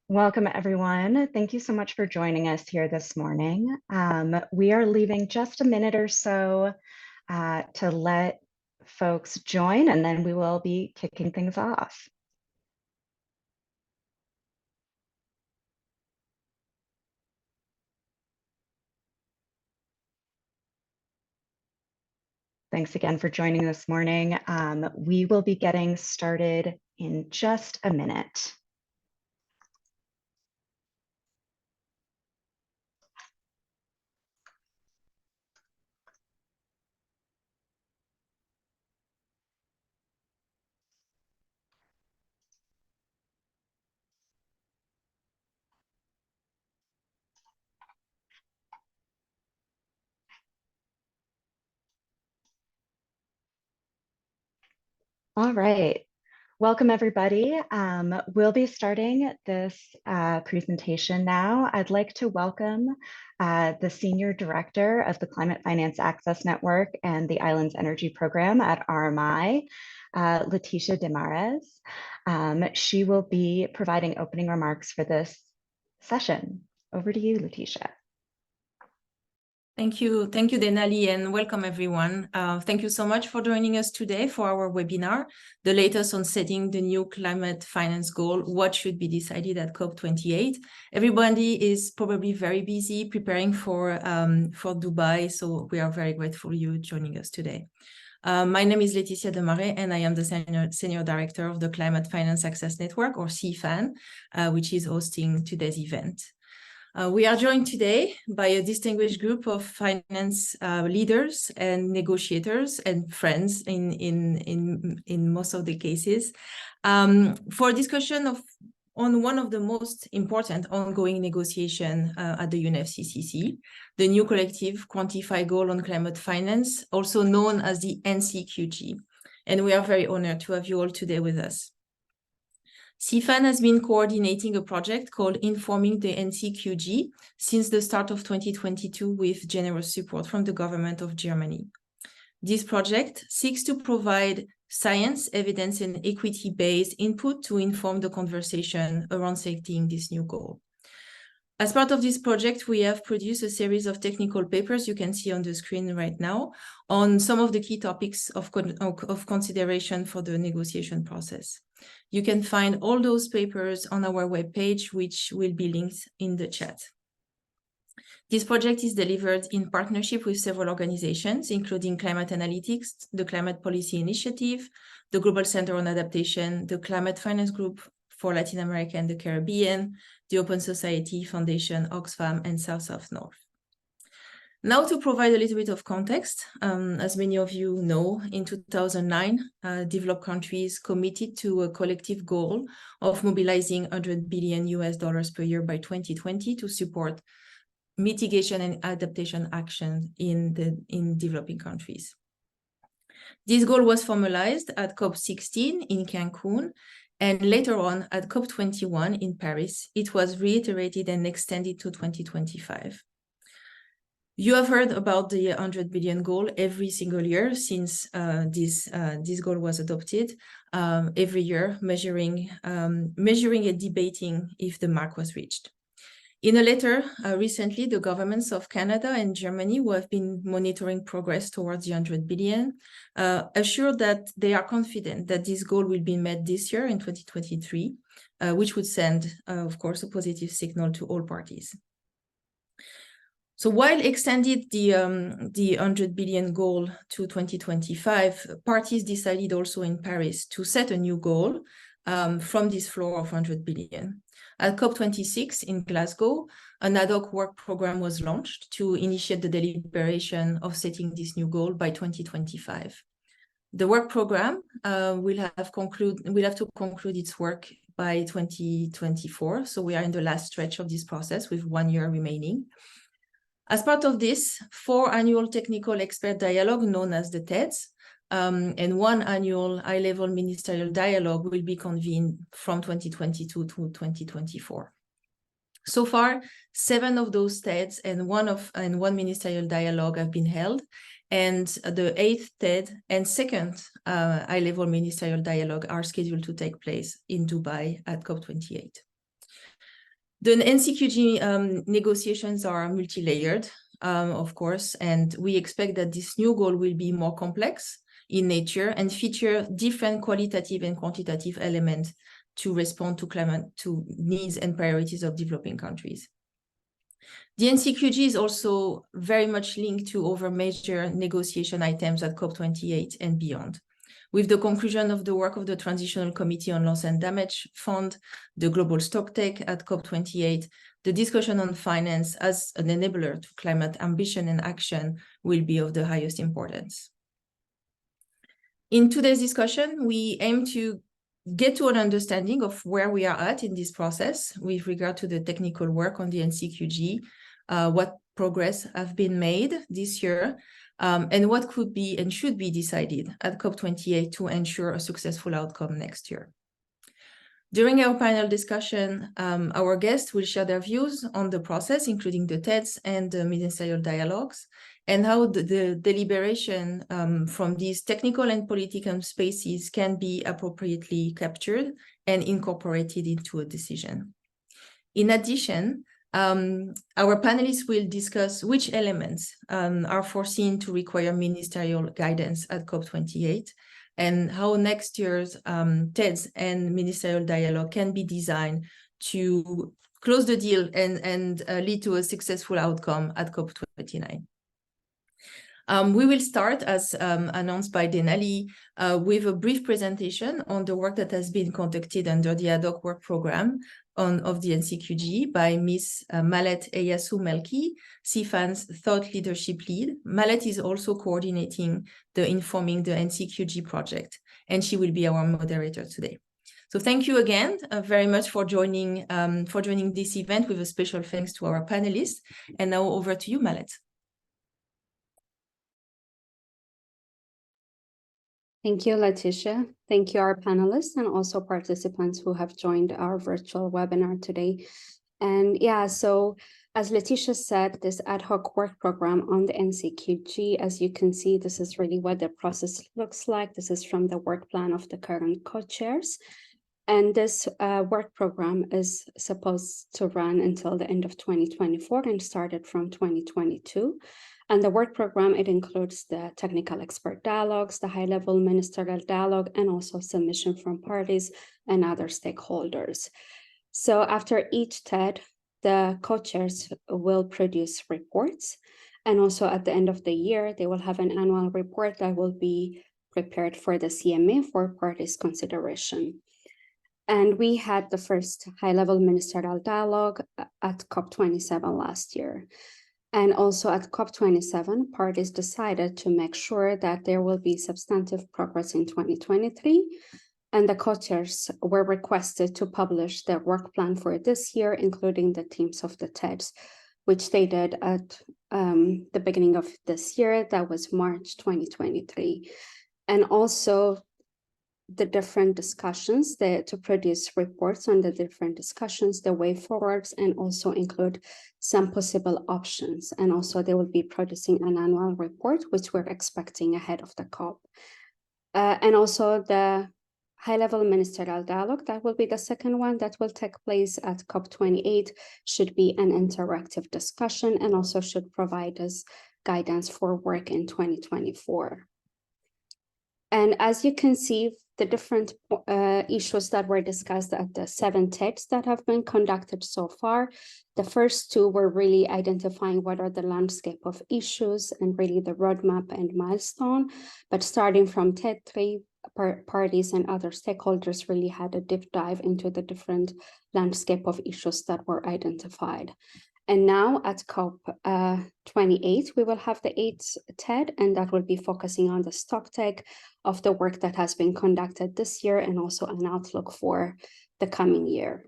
Welcome, everyone. Thank you so much for joining us here this morning. We are leaving just a minute or so to let folks join, and then we will be kicking things off. Thanks again for joining this morning. We will be getting started in just a minute. All right. Welcome, everybody. We'll be starting this presentation now. I'd like to welcome the Senior Director of the Climate Finance Access Network and the Islands Energy Program at RMI, Leticia Demares. She will be providing opening remarks for this session. Over to you, Leticia. Thank you, Denali, and welcome everyone. Thank you so much for joining us today for our webinar, the latest on setting the new climate finance goal, what should be decided at COP28. Everybody is probably very busy preparing for Dubai, so we are very grateful you joining us today. My name is Leticia Demares, and I am the Senior Director of the Climate Finance Access Network, or CFAN, which is hosting today's event. We are joined today by a distinguished group of finance leaders and negotiators and friends in most of the cases for a discussion on one of the most important ongoing negotiation at the UNFCCC, the new collective quantified goal on climate finance, also known as the NCQG. And we are very honored to have you all today with us. CFAN has been coordinating a project called Informing the NCQG since the start of 2022 with generous support from the government of Germany. This project seeks to provide science, evidence, and equity-based input to inform the conversation around setting this new goal. As part of this project, we have produced a series of technical papers you can see on the screen right now on some of the key topics of consideration for the negotiation process. You can find all those papers on our webpage, which will be linked in the chat. This project is delivered in partnership with several organizations, including Climate Analytics, the Climate Policy Initiative, the Global Center on Adaptation, the Climate Finance Group for Latin America and the Caribbean, the Open Society Foundation, Oxfam, and South of North. Now, to provide a little bit of context, as many of you know, in 2009, developed countries committed to a collective goal of mobilizing $100 billion per year by 2020 to support mitigation and adaptation action in developing countries. This goal was formalized at COP16 in Cancun, and later on at COP21 in Paris. It was reiterated and extended to 2025. You have heard about the 100 billion goal every single year since this goal was adopted, every year measuring and debating if the mark was reached. In a letter recently, the governments of Canada and Germany, who have been monitoring progress towards the 100 billion, assured that they are confident that this goal will be met this year in 2023, which would send, of course, a positive signal to all parties. So while extended the 100 billion goal to 2025, parties decided also in Paris to set a new goal from this floor of 100 billion. At COP26 in Glasgow, an ad hoc work program was launched to initiate the deliberation of setting this new goal by 2025. The work program will have to conclude its work by 2024. So we are in the last stretch of this process with 1 year remaining. As part of this, 4 annual technical expert dialogue known as the TEDs and 1 annual high-level ministerial dialogue will be convened from 2022 to 2024. So far, 7 of those TEDs and one ministerial dialogue have been held, and the 8th TED and 2nd high-level ministerial dialogue are scheduled to take place in Dubai at COP28. The NCQG negotiations are multi-layered, of course, and we expect that this new goal will be more complex in nature and feature different qualitative and quantitative elements to respond to needs and priorities of developing countries. The NCQG is also very much linked to other major negotiation items at COP28 and beyond. With the conclusion of the work of the Transitional Committee on Loss and Damage Fund, the Global Stocktake at COP28, the discussion on finance as an enabler to climate ambition and action will be of the highest importance. In today's discussion, we aim to get to an understanding of where we are at in this process with regard to the technical work on the NCQG, what progress have been made this year, and what could be and should be decided at COP28 to ensure a successful outcome next year. During our panel discussion, our guests will share their views on the process, including the TEDs and the ministerial dialogues, and how the deliberation from these technical and political spaces can be appropriately captured and incorporated into a decision. In addition, our panelists will discuss which elements are foreseen to require ministerial guidance at COP28 and how next year's TEDs and ministerial dialogue can be designed to close the deal and lead to a successful outcome at COP29. We will start, as announced by Denali, with a brief presentation on the work that has been conducted under the ad hoc work program of the NCQG by Ms. Malet Eyasu-Melki, CFAN's Thought Leadership Lead. Malet is also coordinating the Informing the NCQG project, and she will be our moderator today. So thank you again very much for joining this event, with a special thanks to our panelists. And now over to you, Malet. Thank you, Letitia. Thank you, our panelists, and also participants who have joined our virtual webinar today. And yeah, so as Letitia said, this ad hoc work program on the NCQG, as you can see, this is really what the process looks like. This is from the work plan of the current co-chairs. And this work program is supposed to run until the end of 2024 and started from 2022. And the work program, it includes the technical expert dialogues, the high-level ministerial dialogue, and also submission from parties and other stakeholders. So after each TED, the co-chairs will produce reports. And also at the end of the year, they will have an annual report that will be prepared for the CMA for parties' consideration. And we had the first high-level ministerial dialogue at COP27 last year. And also at COP27, parties decided to make sure that there will be substantive progress in 2023. And the co-chairs were requested to publish their work plan for this year, including the themes of the TEDs, which they did at the beginning of this year. That was March 2023. And also the different discussions, to produce reports on the different discussions, the way forwards, and also include some possible options. And also they will be producing an annual report, which we're expecting ahead of the COP. And also the high-level ministerial dialogue, that will be the second one that will take place at COP28, should be an interactive discussion and also should provide us guidance for work in 2024. And as you can see, the different issues that were discussed at the 7 TEDs that have been conducted so far. The first 2 were really identifying what are the landscape of issues and really the roadmap and milestone. But starting from TED 3, parties and other stakeholders really had a deep dive into the different landscape of issues that were identified. And now at COP28, we will have the 8th TED, and that will be focusing on the stocktake of the work that has been conducted this year and also an outlook for the coming year.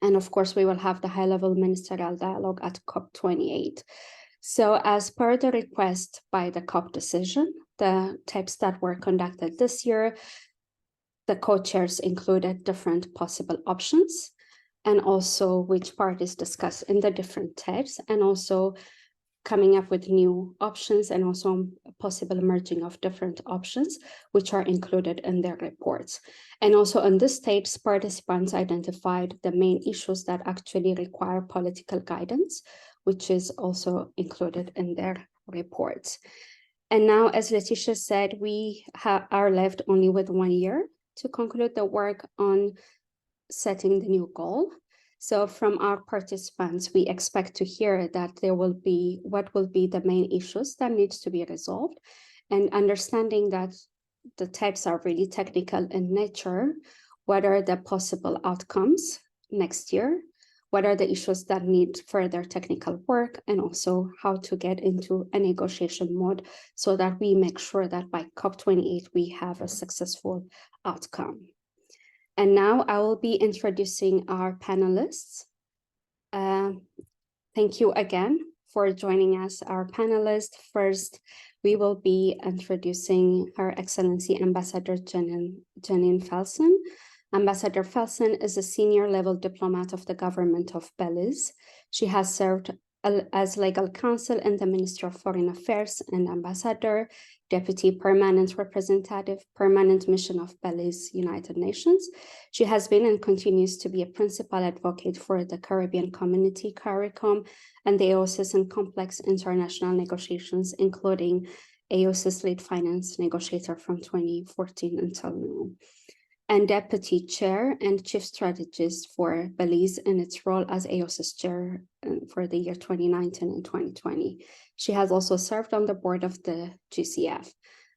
And of course, we will have the high-level ministerial dialogue at COP28. So as per the request by the COP decision, the TEDs that were conducted this year, the co-chairs included different possible options, and also which parties discussed in the different TEDs, and also coming up with new options and also possible merging of different options, which are included in their reports. And also on this stage, participants identified the main issues that actually require political guidance, which is also included in their reports. And now, as Letitia said, we are left only with 1 year to conclude the work on setting the new goal. So from our participants, we expect to hear that what will be the main issues that needs to be resolved, and understanding that the texts are really technical in nature. What are the possible outcomes next year? What are the issues that need further technical work, and also how to get into a negotiation mode so that we make sure that by COP28 we have a successful outcome. And now I will be introducing our panelists. Thank you again for joining us, our panelists. First, we will be introducing Her Excellency Ambassador Janine Felsen. Ambassador Felsen is a senior level diplomat of the government of Belize. She has served as legal counsel in the Ministry of Foreign Affairs and ambassador, deputy permanent representative, permanent mission of Belize, United Nations. She has been and continues to be a principal advocate for the Caribbean Community, CARICOM, and the AOSIS in complex international negotiations, including AOSIS lead finance negotiator from 2014 until now, and Deputy Chair and Chief Strategist for Belize in its role as AOSIS Chair for the year 2019 and 2020. She has also served on the board of the GCF.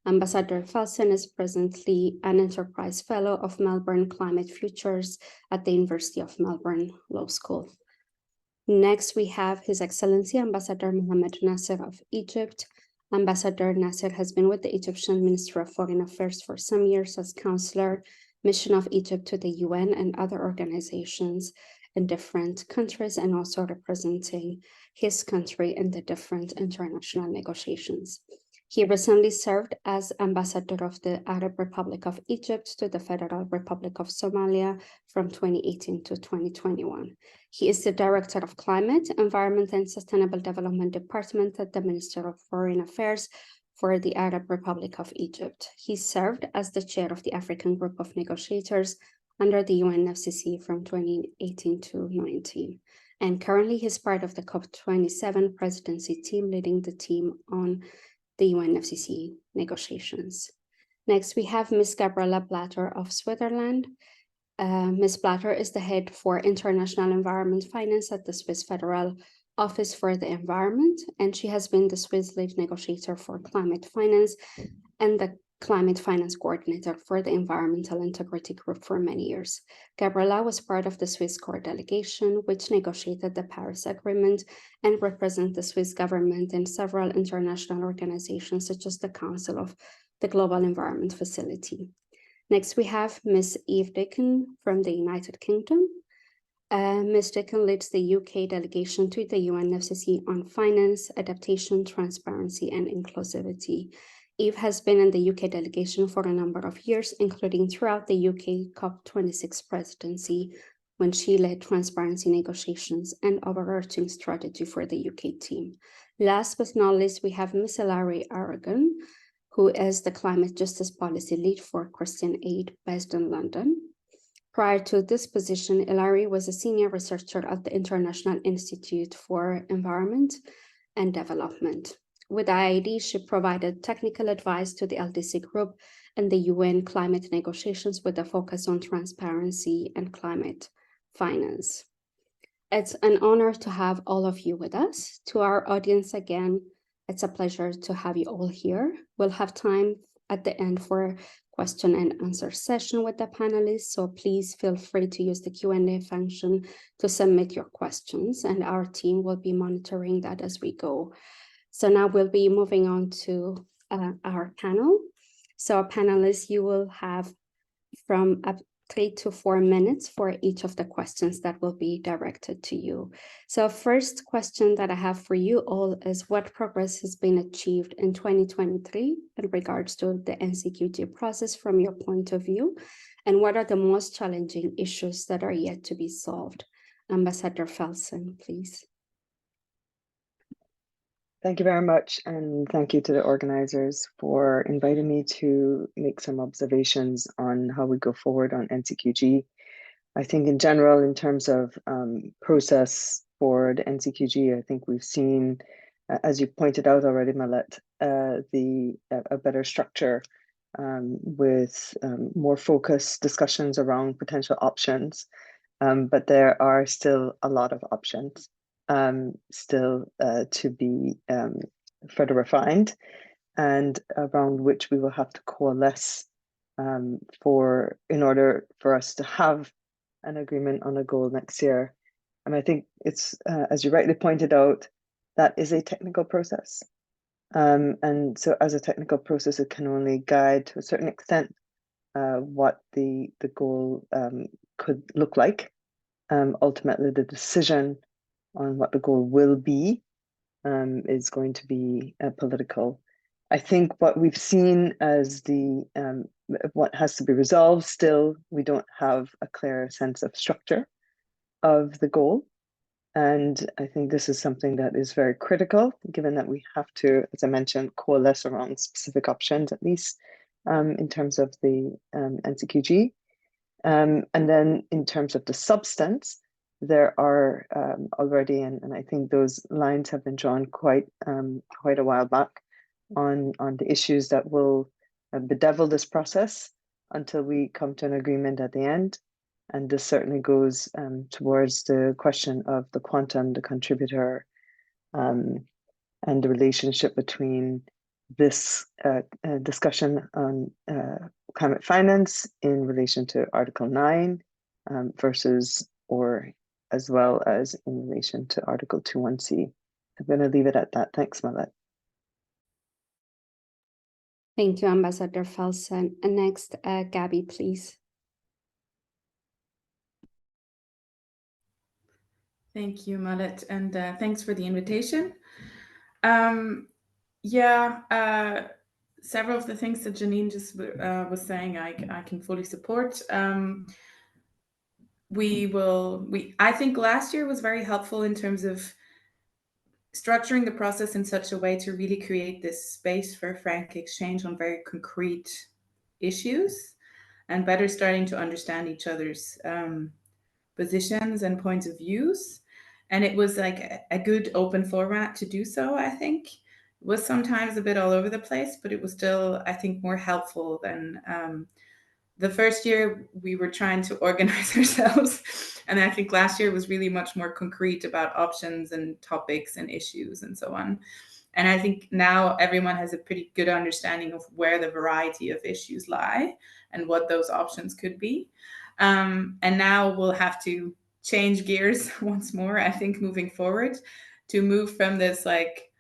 Ambassador Felsen is presently an Enterprise Fellow of Melbourne Climate Futures at the University of Melbourne Law School. Next, we have His Excellency Ambassador Mohamed Nasser of Egypt. Ambassador Nasser has been with the Egyptian Ministry of Foreign Affairs for some years as counselor, Mission of Egypt to the UN and other organizations in different countries, and also representing his country in the different international negotiations. He recently served as ambassador of the Arab Republic of Egypt to the Federal Republic of Somalia from 2018 to 2021. He is the Director of Climate, Environment and Sustainable Development Department at the Ministry of Foreign Affairs for the Arab Republic of Egypt. He served as the chair of the African Group of Negotiators under the UNFCCC from 2018 to 19. And currently he's part of the COP27 presidency team, leading the team on the UNFCCC negotiations. Next, we have Ms. Gabriela Blatter of Switzerland. Ms. Blatter is the head for international environment finance at the Swiss Federal Office for the Environment, and she has been the Swiss lead negotiator for climate finance and the climate finance coordinator for the Environmental Integrity Group for many years. Gabriela was part of the Swiss core delegation, which negotiated the Paris Agreement and represent the Swiss government in several international organizations, such as the Council of the Global Environment Facility. Next, we have Ms. Eve Dickon from the United Kingdom. Ms. Dickon leads the UK delegation to the UNFCCC on finance, adaptation, transparency, and inclusivity. Eve has been in the UK delegation for a number of years, including throughout the UK COP26 presidency, when she led transparency negotiations and overarching strategy for the UK team. Last but not least, we have Ms. Hilary Aragon, who is the Climate Justice Policy Lead for Christian Aid based in London. Prior to this position, Hilary was a senior researcher at the International Institute for Environment and Development. With IIED, she provided technical advice to the LDC group and the UN climate negotiations with a focus on transparency and climate finance. It's an honor to have all of you with us. To our audience again, it's a pleasure to have you all here. We'll have time at the end for question and answer session with the panelists, so please feel free to use the Q&A function to submit your questions, and our team will be monitoring that as we go. So now we'll be moving on to our panel. So our panelists, you will have from up 3 to 4 minutes for each of the questions that will be directed to you. So first question that I have for you all is, what progress has been achieved in 2023 in regards to the NCQG process from your point of view? And what are the most challenging issues that are yet to be solved? Ambassador Felsen, please. Thank you very much, and thank you to the organizers for inviting me to make some observations on how we go forward on NCQG. I think in general, in terms of process for the NCQG, I think we've seen, as you pointed out already, Malette, a better structure with more focused discussions around potential options. But there are still a lot of options still to be further refined, and around which we will have to coalesce in order for us to have an agreement on a goal next year. And I think it's, as you rightly pointed out, that is a technical process. And so as a technical process, it can only guide to a certain extent what the goal could look like. Ultimately, the decision on what the goal will be is going to be political. I think what we've seen as what has to be resolved still, we don't have a clear sense of structure of the goal. And I think this is something that is very critical, given that we have to, as I mentioned, coalesce around specific options, at least in terms of the NCQG. And then in terms of the substance, there are already, and I think those lines have been drawn quite a while back on the issues that will bedevil this process until we come to an agreement at the end. And this certainly goes towards the question of the quantum, the contributor, and the relationship between this discussion on climate finance in relation to Article 9 versus, or as well as in relation to Article 21C. I'm going to leave it at that. Thanks, Malette. Thank you, Ambassador Felsen. And next, Gabby, please. Thank you, Malette, and thanks for the invitation. Several of the things that Janine just was saying, I can fully support. I think last year was very helpful in terms of structuring the process in such a way to really create this space for frank exchange on very concrete issues and better starting to understand each other's positions and points of views. And it was like a good open format to do so, I think. It was sometimes a bit all over the place, but it was still, I think, more helpful than the first year we were trying to organize ourselves. And I think last year was really much more concrete about options and topics and issues and so on. And I think now everyone has a pretty good understanding of where the variety of issues lie and what those options could be. And now we'll have to change gears once more, I think, moving forward, to move from this, like,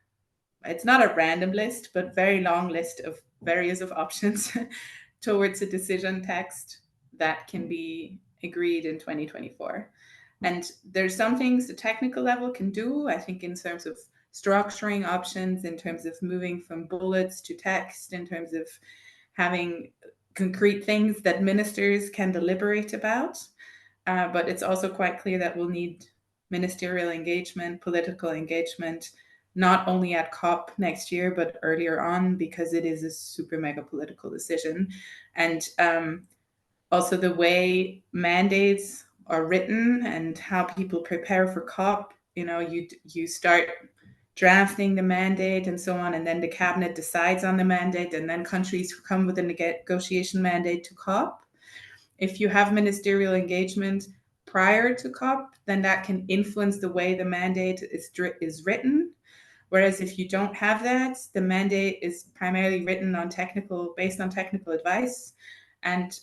it's not a random list, but very long list of various of options towards a decision text that can be agreed in 2024. And there's some things the technical level can do, I think, in terms of structuring options, in terms of moving from bullets to text, in terms of having concrete things that ministers can deliberate about. But it's also quite clear that we'll need ministerial engagement, political engagement, not only at COP next year, but earlier on, because it is a super mega political decision. And also the way mandates are written and how people prepare for COP, you start drafting the mandate and so on, and then the cabinet decides on the mandate, and then countries come with a negotiation mandate to COP. If you have ministerial engagement prior to COP, then that can influence the way the mandate is written. Whereas if you don't have that, the mandate is primarily written based on technical advice. And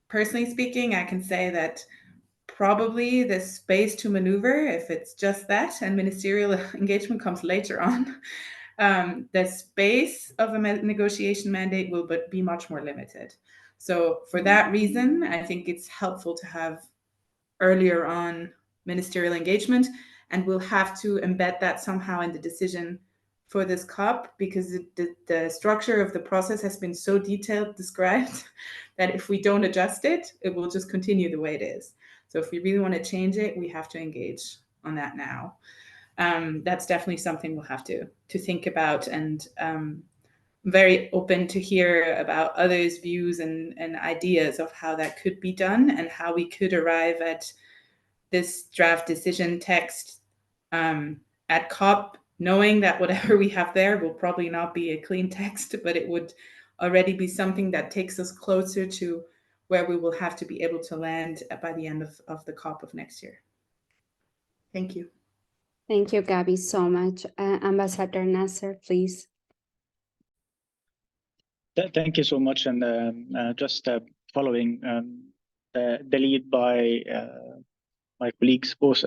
personally speaking, I can say that probably the space to maneuver, if it's just that, and ministerial engagement comes later on, the space of a negotiation mandate will be much more limited. So for that reason, I think it's helpful to have earlier on ministerial engagement, and we'll have to embed that somehow in the decision for this COP, because the structure of the process has been so detailed described that if we don't adjust it, it will just continue the way it is. So if we really want to change it, we have to engage on that now. That's definitely something we'll have to think about, and very open to hear about others' views and ideas of how that could be done and how we could arrive at this draft decision text at COP, knowing that whatever we have there will probably not be a clean text, but it would already be something that takes us closer to where we will have to be able to land by the end of the COP of next year. Thank you. Thank you, Gabby, so much. Ambassador Nasser, please. Thank you so much. And just following the lead by my colleagues, both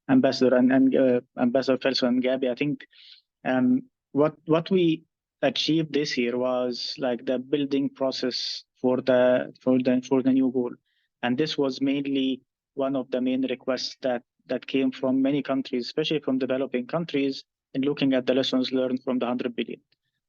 Ambassador and Ambassador Felson and Gabby, I think what we achieved this year was like the building process for the new goal, and this was mainly one of the main requests that came from many countries, especially from developing countries, in looking at the lessons learned from the 100 billion.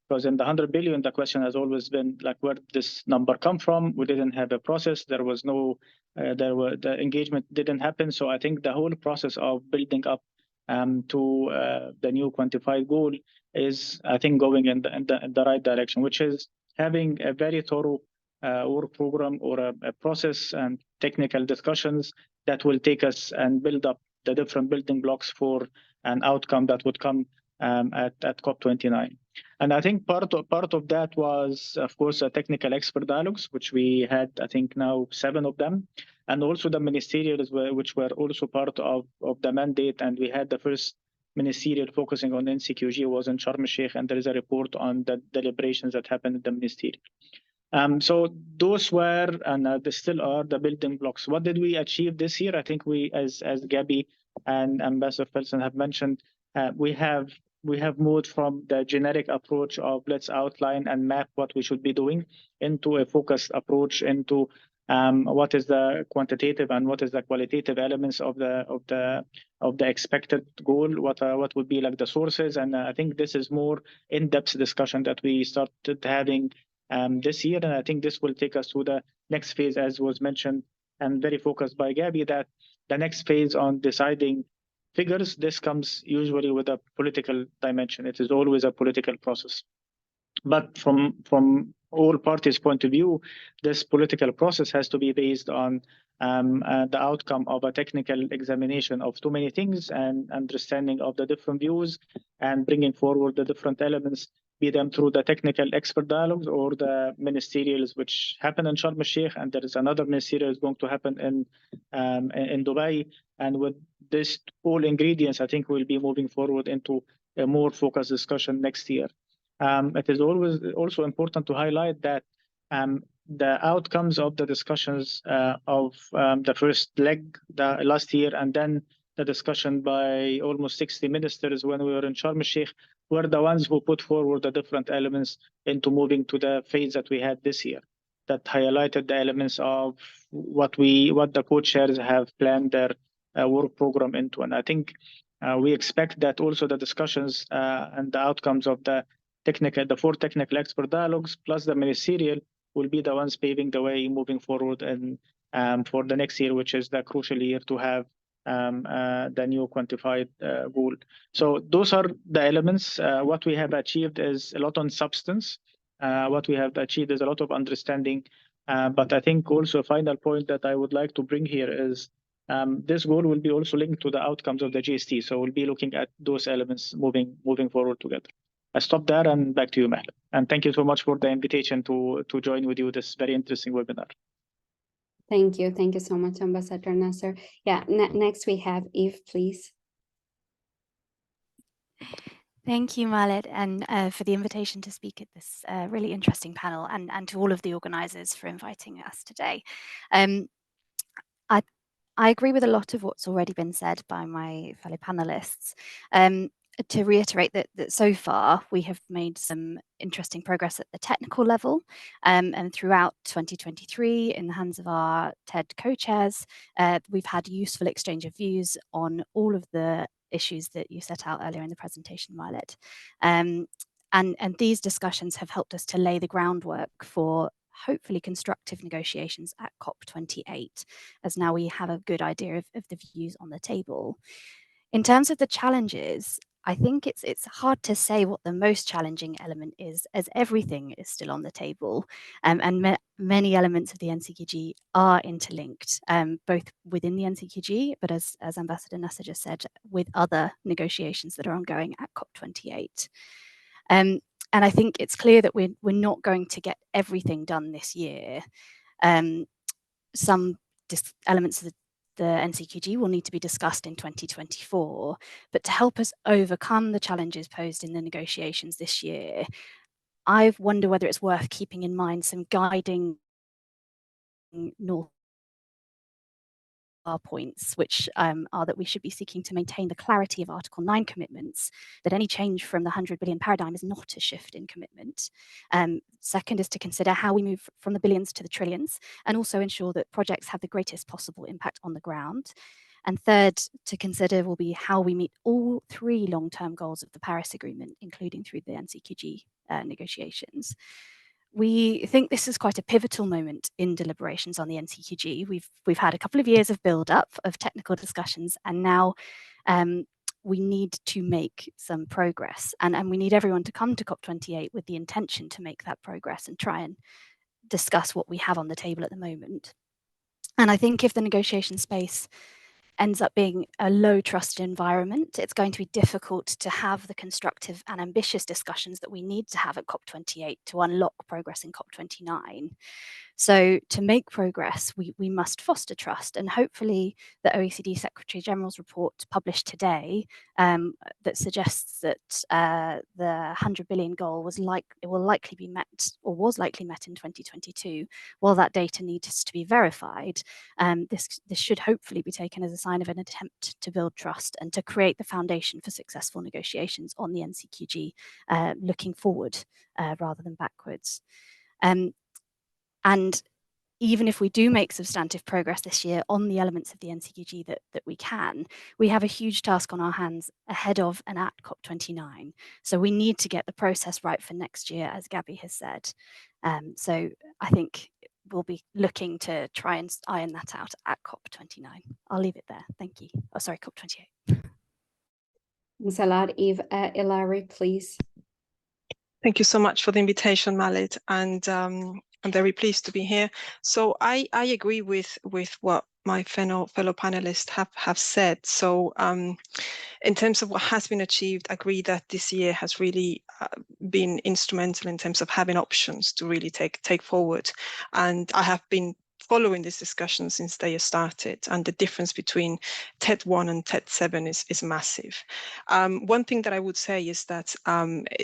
Because in the 100 billion, the question has always been like, where did this number come from? We didn't have a process. There was no, the engagement didn't happen. So I think the whole process of building up to the new quantified goal is, I think, going in the right direction, which is having a very thorough work program or a process and technical discussions that will take us and build up the different building blocks for an outcome that would come at COP29. And I think part of that was, of course, technical expert dialogues, which we had, I think, now 7 of them, and also the ministerials, which were also part of the mandate. And we had the first ministerial focusing on NCQG was in Sharm el-Sheikh, and there is a report on the deliberations that happened at the ministerial. So those were, and they still are, the building blocks. What did we achieve this year? I think we, as Gabby and Ambassador Felson have mentioned, we have moved from the generic approach of let's outline and map what we should be doing into a focused approach into what is the quantitative and what is the qualitative elements of the expected goal, what would be like the sources. And I think this is more in-depth discussion that we started having this year, and I think this will take us to the next phase, as was mentioned and very focused by Gabby, that the next phase on deciding figures, this comes usually with a political dimension. It is always a political process. But from all parties' point of view, this political process has to be based on the outcome of a technical examination of too many things and understanding of the different views and bringing forward the different elements, be them through the technical expert dialogues or the ministerials, which happen in Sharm el-Sheikh, and there is another ministerial is going to happen in Dubai. And with this all ingredients, I think we'll be moving forward into a more focused discussion next year. It is always also important to highlight that the outcomes of the discussions of the first leg last year, and then the discussion by almost 60 ministers when we were in Sharm el-Sheikh, were the ones who put forward the different elements into moving to the phase that we had this year, that highlighted the elements of what the co-chairs have planned their work program into. And I think we expect that also the discussions and the outcomes of the 4 technical expert dialogues plus the ministerial will be the ones paving the way moving forward and for the next year, which is the crucial year to have the new quantified goal. So those are the elements. What we have achieved is a lot on substance. What we have achieved is a lot of understanding. But I think also a final point that I would like to bring here is this goal will be also linked to the outcomes of the GST. So we'll be looking at those elements moving forward together. I stop there and back to you, Mahla. And thank you so much for the invitation to join with you this very interesting webinar. Thank you. Thank you so much, Ambassador Nasser. Yeah, next we have Eve, please. Thank you, Maled, and for the invitation to speak at this really interesting panel, and to all of the organisers for inviting us today. I agree with a lot of what's already been said by my fellow panelists. To reiterate that so far we have made some interesting progress at the technical level, and throughout 2023 in the hands of our TED co-chairs, we've had useful exchange of views on all of the issues that you set out earlier in the presentation, Violet. And these discussions have helped us to lay the groundwork for hopefully constructive negotiations at COP28, as now we have a good idea of the views on the table. In terms of the challenges, I think it's hard to say what the most challenging element is, as everything is still on the table, and many elements of the NCQG are interlinked, both within the NCQG, but as Ambassador Nasser just said, with other negotiations that are ongoing at COP28. And I think it's clear that we're not going to get everything done this year. Some elements of the NCQG will need to be discussed in 2024, but to help us overcome the challenges posed in the negotiations this year, I wonder whether it's worth keeping in mind some guiding North Star points, which are that we should be seeking to maintain the clarity of Article 9 commitments, that any change from the 100 billion paradigm is not a shift in commitment. Second is to consider how we move from the billions to the trillions, and also ensure that projects have the greatest possible impact on the ground. And third to consider will be how we meet all 3 long-term goals of the Paris Agreement, including through the NCQG negotiations. We think this is quite a pivotal moment in deliberations on the NCQG. We've had a couple of years of build-up of technical discussions, and now we need to make some progress. And we need everyone to come to COP28 with the intention to make that progress and try and discuss what we have on the table at the moment. And I think if the negotiation space ends up being a low trust environment, it's going to be difficult to have the constructive and ambitious discussions that we need to have at COP28 to unlock progress in COP29. So to make progress, we must foster trust, and hopefully the OECD Secretary General's report published today that suggests that the 100 billion goal was likely met in 2022. While that data needs to be verified, this should hopefully be taken as a sign of an attempt to build trust and to create the foundation for successful negotiations on the NCQG, looking forward rather than backwards. And even if we do make substantive progress this year on the elements of the NCQG that we have a huge task on our hands ahead of and at COP29. So we need to get the process right for next year, as Gabby has said. So I think we'll be looking to try and iron that out at COP29. I'll leave it there. Thank you. Oh, sorry, COP28. Thanks a lot, Eve. Hilary, please. Thank you so much for the invitation, Malit, and I'm very pleased to be here. So I agree with what my fellow panelists have said. So in terms of what has been achieved, I agree that this year has really been instrumental in terms of having options to really take forward. And I have been following this discussion since they started, and the difference between TED 1 and TED 7 is massive. One thing that I would say is that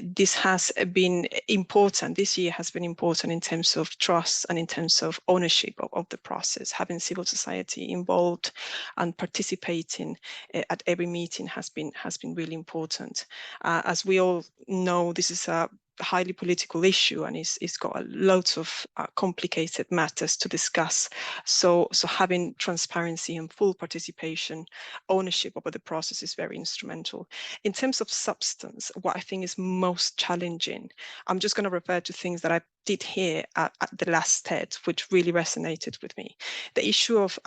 this has been important, this year has been important in terms of trust and in terms of ownership of the process. Having civil society involved and participating at every meeting has been really important. As we all know, this is a highly political issue, and it's got lots of complicated matters to discuss. So having transparency and full participation, ownership over the process is very instrumental. In terms of substance, what I think is most challenging, I'm just going to refer to things that I did hear at the last TED, which really resonated with me. The issue of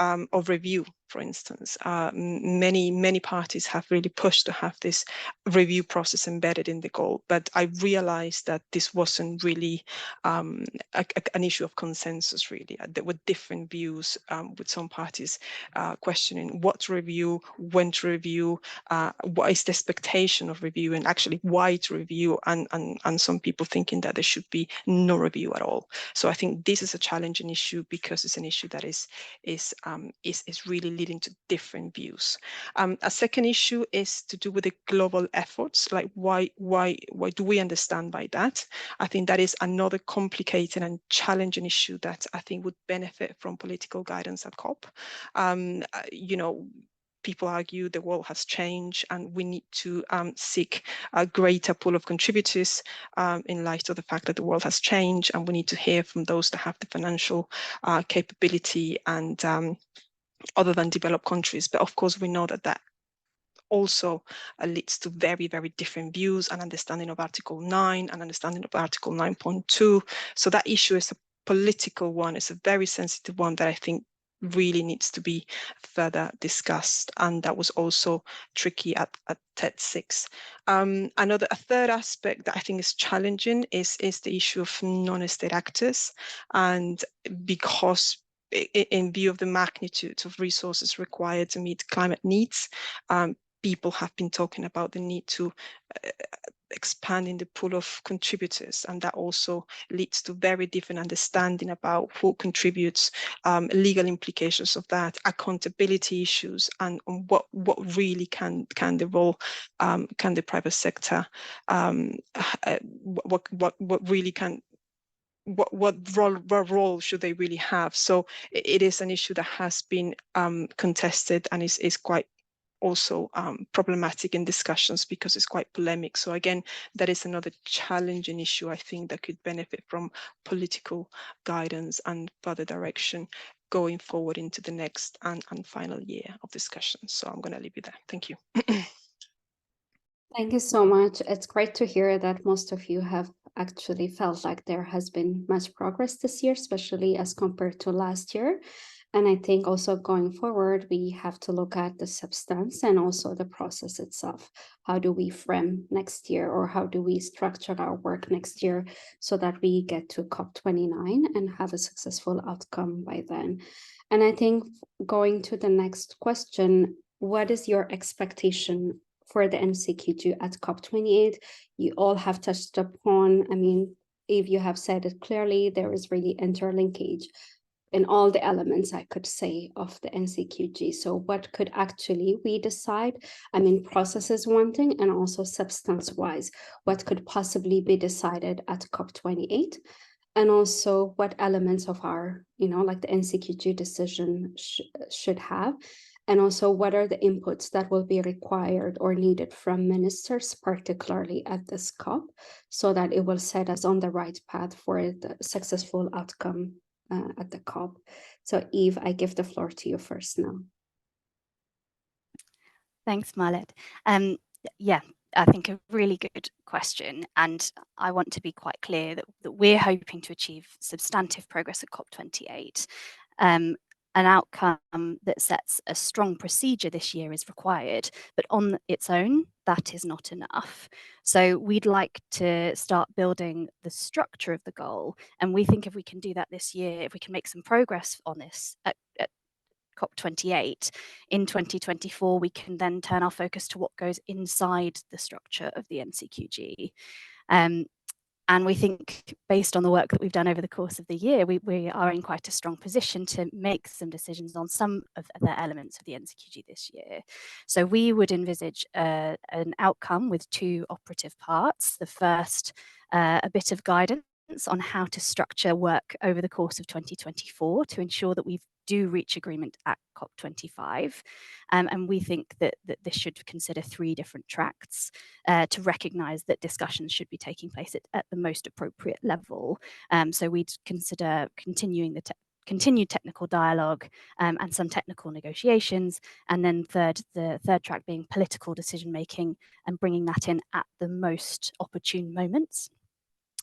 review, for instance. Many parties have really pushed to have this review process embedded in the goal, but I realized that this wasn't really an issue of consensus, really. There were different views, with some parties questioning what to review, when to review, what is the expectation of review, and actually why to review, and some people thinking that there should be no review at all. So I think this is a challenging issue because it's an issue that is really leading to different views. A second issue is to do with the global efforts. Like why do we understand by that? I think that is another complicated and challenging issue that I think would benefit from political guidance at COP. People argue the world has changed and we need to seek a greater pool of contributors in light of the fact that the world has changed, and we need to hear from those that have the financial capability and other than developed countries. But of course, we know that also leads to very, very different views and understanding of Article 9 and understanding of Article 9.2. So that issue is a political one. It's a very sensitive one that I think really needs to be further discussed, and that was also tricky at TED 6. A third aspect that I think is challenging is the issue of non-state actors, and because in view of the magnitude of resources required to meet climate needs, people have been talking about the need to expanding the pool of contributors, and that also leads to very different understanding about who contributes, legal implications of that, accountability issues, and what really can the role, can the private sector, what really can, what role should they really have? So it is an issue that has been contested and is quite also problematic in discussions because it's quite polemic. So again, that is another challenging issue, I think, that could benefit from political guidance and further direction going forward into the next and final year of discussion. So I'm going to leave you there. Thank you. Thank you so much. It's great to hear that most of you have actually felt like there has been much progress this year, especially as compared to last year. And I think also going forward, we have to look at the substance and also the process itself. How do we frame next year, or how do we structure our work next year so that we get to COP29 and have a successful outcome by then? And I think going to the next question, what is your expectation for the NCQG at COP28? You all have touched upon, I mean, if you have said it clearly, there is really interlinkage in all the elements, I could say, of the NCQG. So what could actually we decide? I mean, process is one thing, and also substance-wise, what could possibly be decided at COP28? And also what elements of our, like the NCQG decision should have? And also what are the inputs that will be required or needed from ministers, particularly at this COP, so that it will set us on the right path for the successful outcome at the COP. So Eve, I give the floor to you first now. Thanks, Marlet. Yeah, I think a really good question. And I want to be quite clear that we're hoping to achieve substantive progress at COP28. An outcome that sets a strong procedure this year is required, but on its own, that is not enough. So we'd like to start building the structure of the goal. And we think if we can do that this year, if we can make some progress on this at COP28 in 2024, we can then turn our focus to what goes inside the structure of the NCQG. And we think, based on the work that we've done over the course of the year, we are in quite a strong position to make some decisions on some of the elements of the NCQG this year. So we would envisage an outcome with two operative parts. The first, a bit of guidance on how to structure work over the course of 2024 to ensure that we do reach agreement at COP25. And we think that this should consider three different tracks to recognise that discussions should be taking place at the most appropriate level. So we'd consider continuing continued technical dialogue and some technical negotiations, and then the third track being political decision making and bringing that in at the most opportune moments.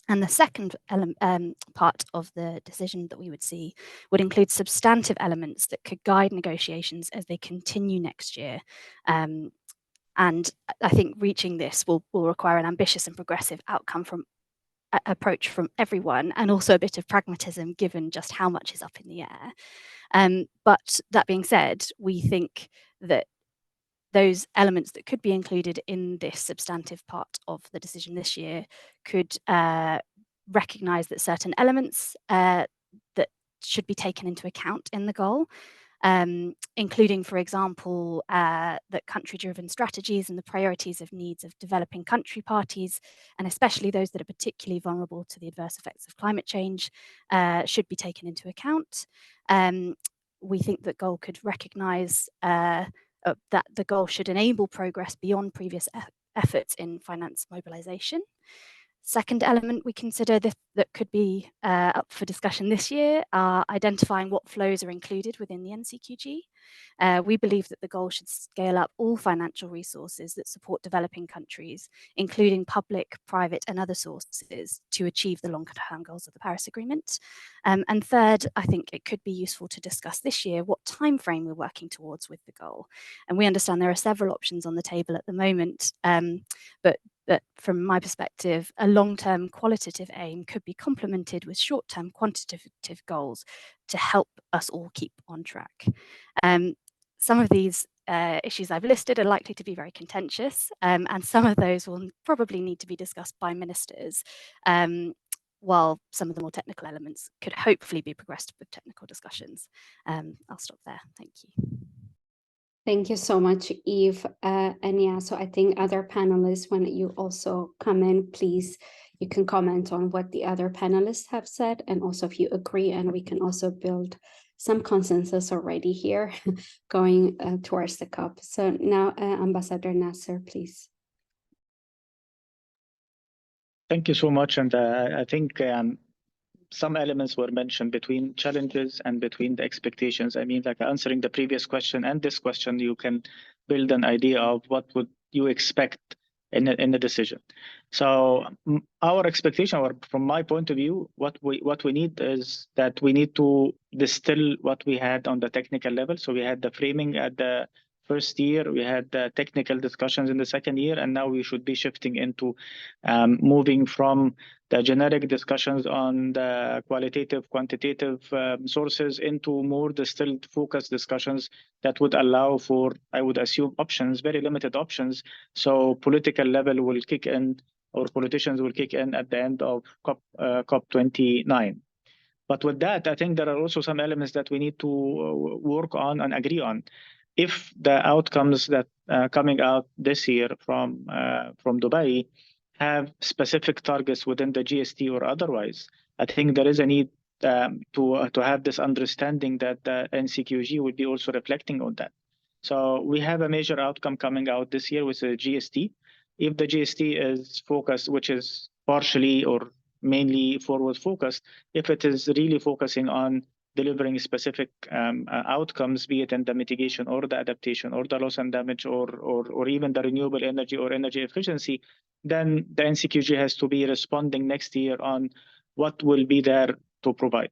And the second part of the decision that we would see would include substantive elements that could guide negotiations as they continue next year. And I think reaching this will require an ambitious and progressive approach from everyone, and also a bit of pragmatism given just how much is up in the air. But that being said, we think that those elements that could be included in this substantive part of the decision this year could recognise that certain elements that should be taken into account in the goal, including, for example, that country-driven strategies and the priorities of needs of developing country parties, and especially those that are particularly vulnerable to the adverse effects of climate change, should be taken into account. We think that goal could recognise that the goal should enable progress beyond previous efforts in finance mobilisation. Second element we consider that could be up for discussion this year are identifying what flows are included within the NCQG. We believe that the goal should scale up all financial resources that support developing countries, including public, private, and other sources, to achieve the long-term goals of the Paris Agreement. And third, I think it could be useful to discuss this year what timeframe we're working towards with the goal. And we understand there are several options on the table at the moment, but from my perspective, a long-term qualitative aim could be complemented with short-term quantitative goals to help us all keep on track. Some of these issues I've listed are likely to be very contentious, and some of those will probably need to be discussed by ministers, while some of the more technical elements could hopefully be progressed with technical discussions. I'll stop there. Thank you. Thank you so much, Eve. And yeah, so I think other panelists, when you also come in, please, you can comment on what the other panelists have said, and also if you agree, and we can also build some consensus already here going towards the COP. So now, Ambassador Nasser, please. Thank you so much. And I think some elements were mentioned between challenges and between the expectations. I mean, like answering the previous question and this question, you can build an idea of what would you expect in a decision. So our expectation, or from my point of view, what we need is that we need to distill what we had on the technical level. So we had the framing at the first year, we had the technical discussions in the second year, and now we should be shifting into moving from the generic discussions on the qualitative, quantitative sources into more distilled, focused discussions that would allow for, I would assume, options, very limited options. So political level will kick in, or politicians will kick in at the end of COP29. But with that, I think there are also some elements that we need to work on and agree on. If the outcomes that coming out this year from Dubai have specific targets within the GST or otherwise, I think there is a need to have this understanding that the NCQG will be also reflecting on that. So we have a major outcome coming out this year with the GST. If the GST is focused, which is partially or mainly forward focused, if it is really focusing on delivering specific outcomes, be it in the mitigation or the adaptation or the loss and damage or even the renewable energy or energy efficiency, then the NCQG has to be responding next year on what will be there to provide.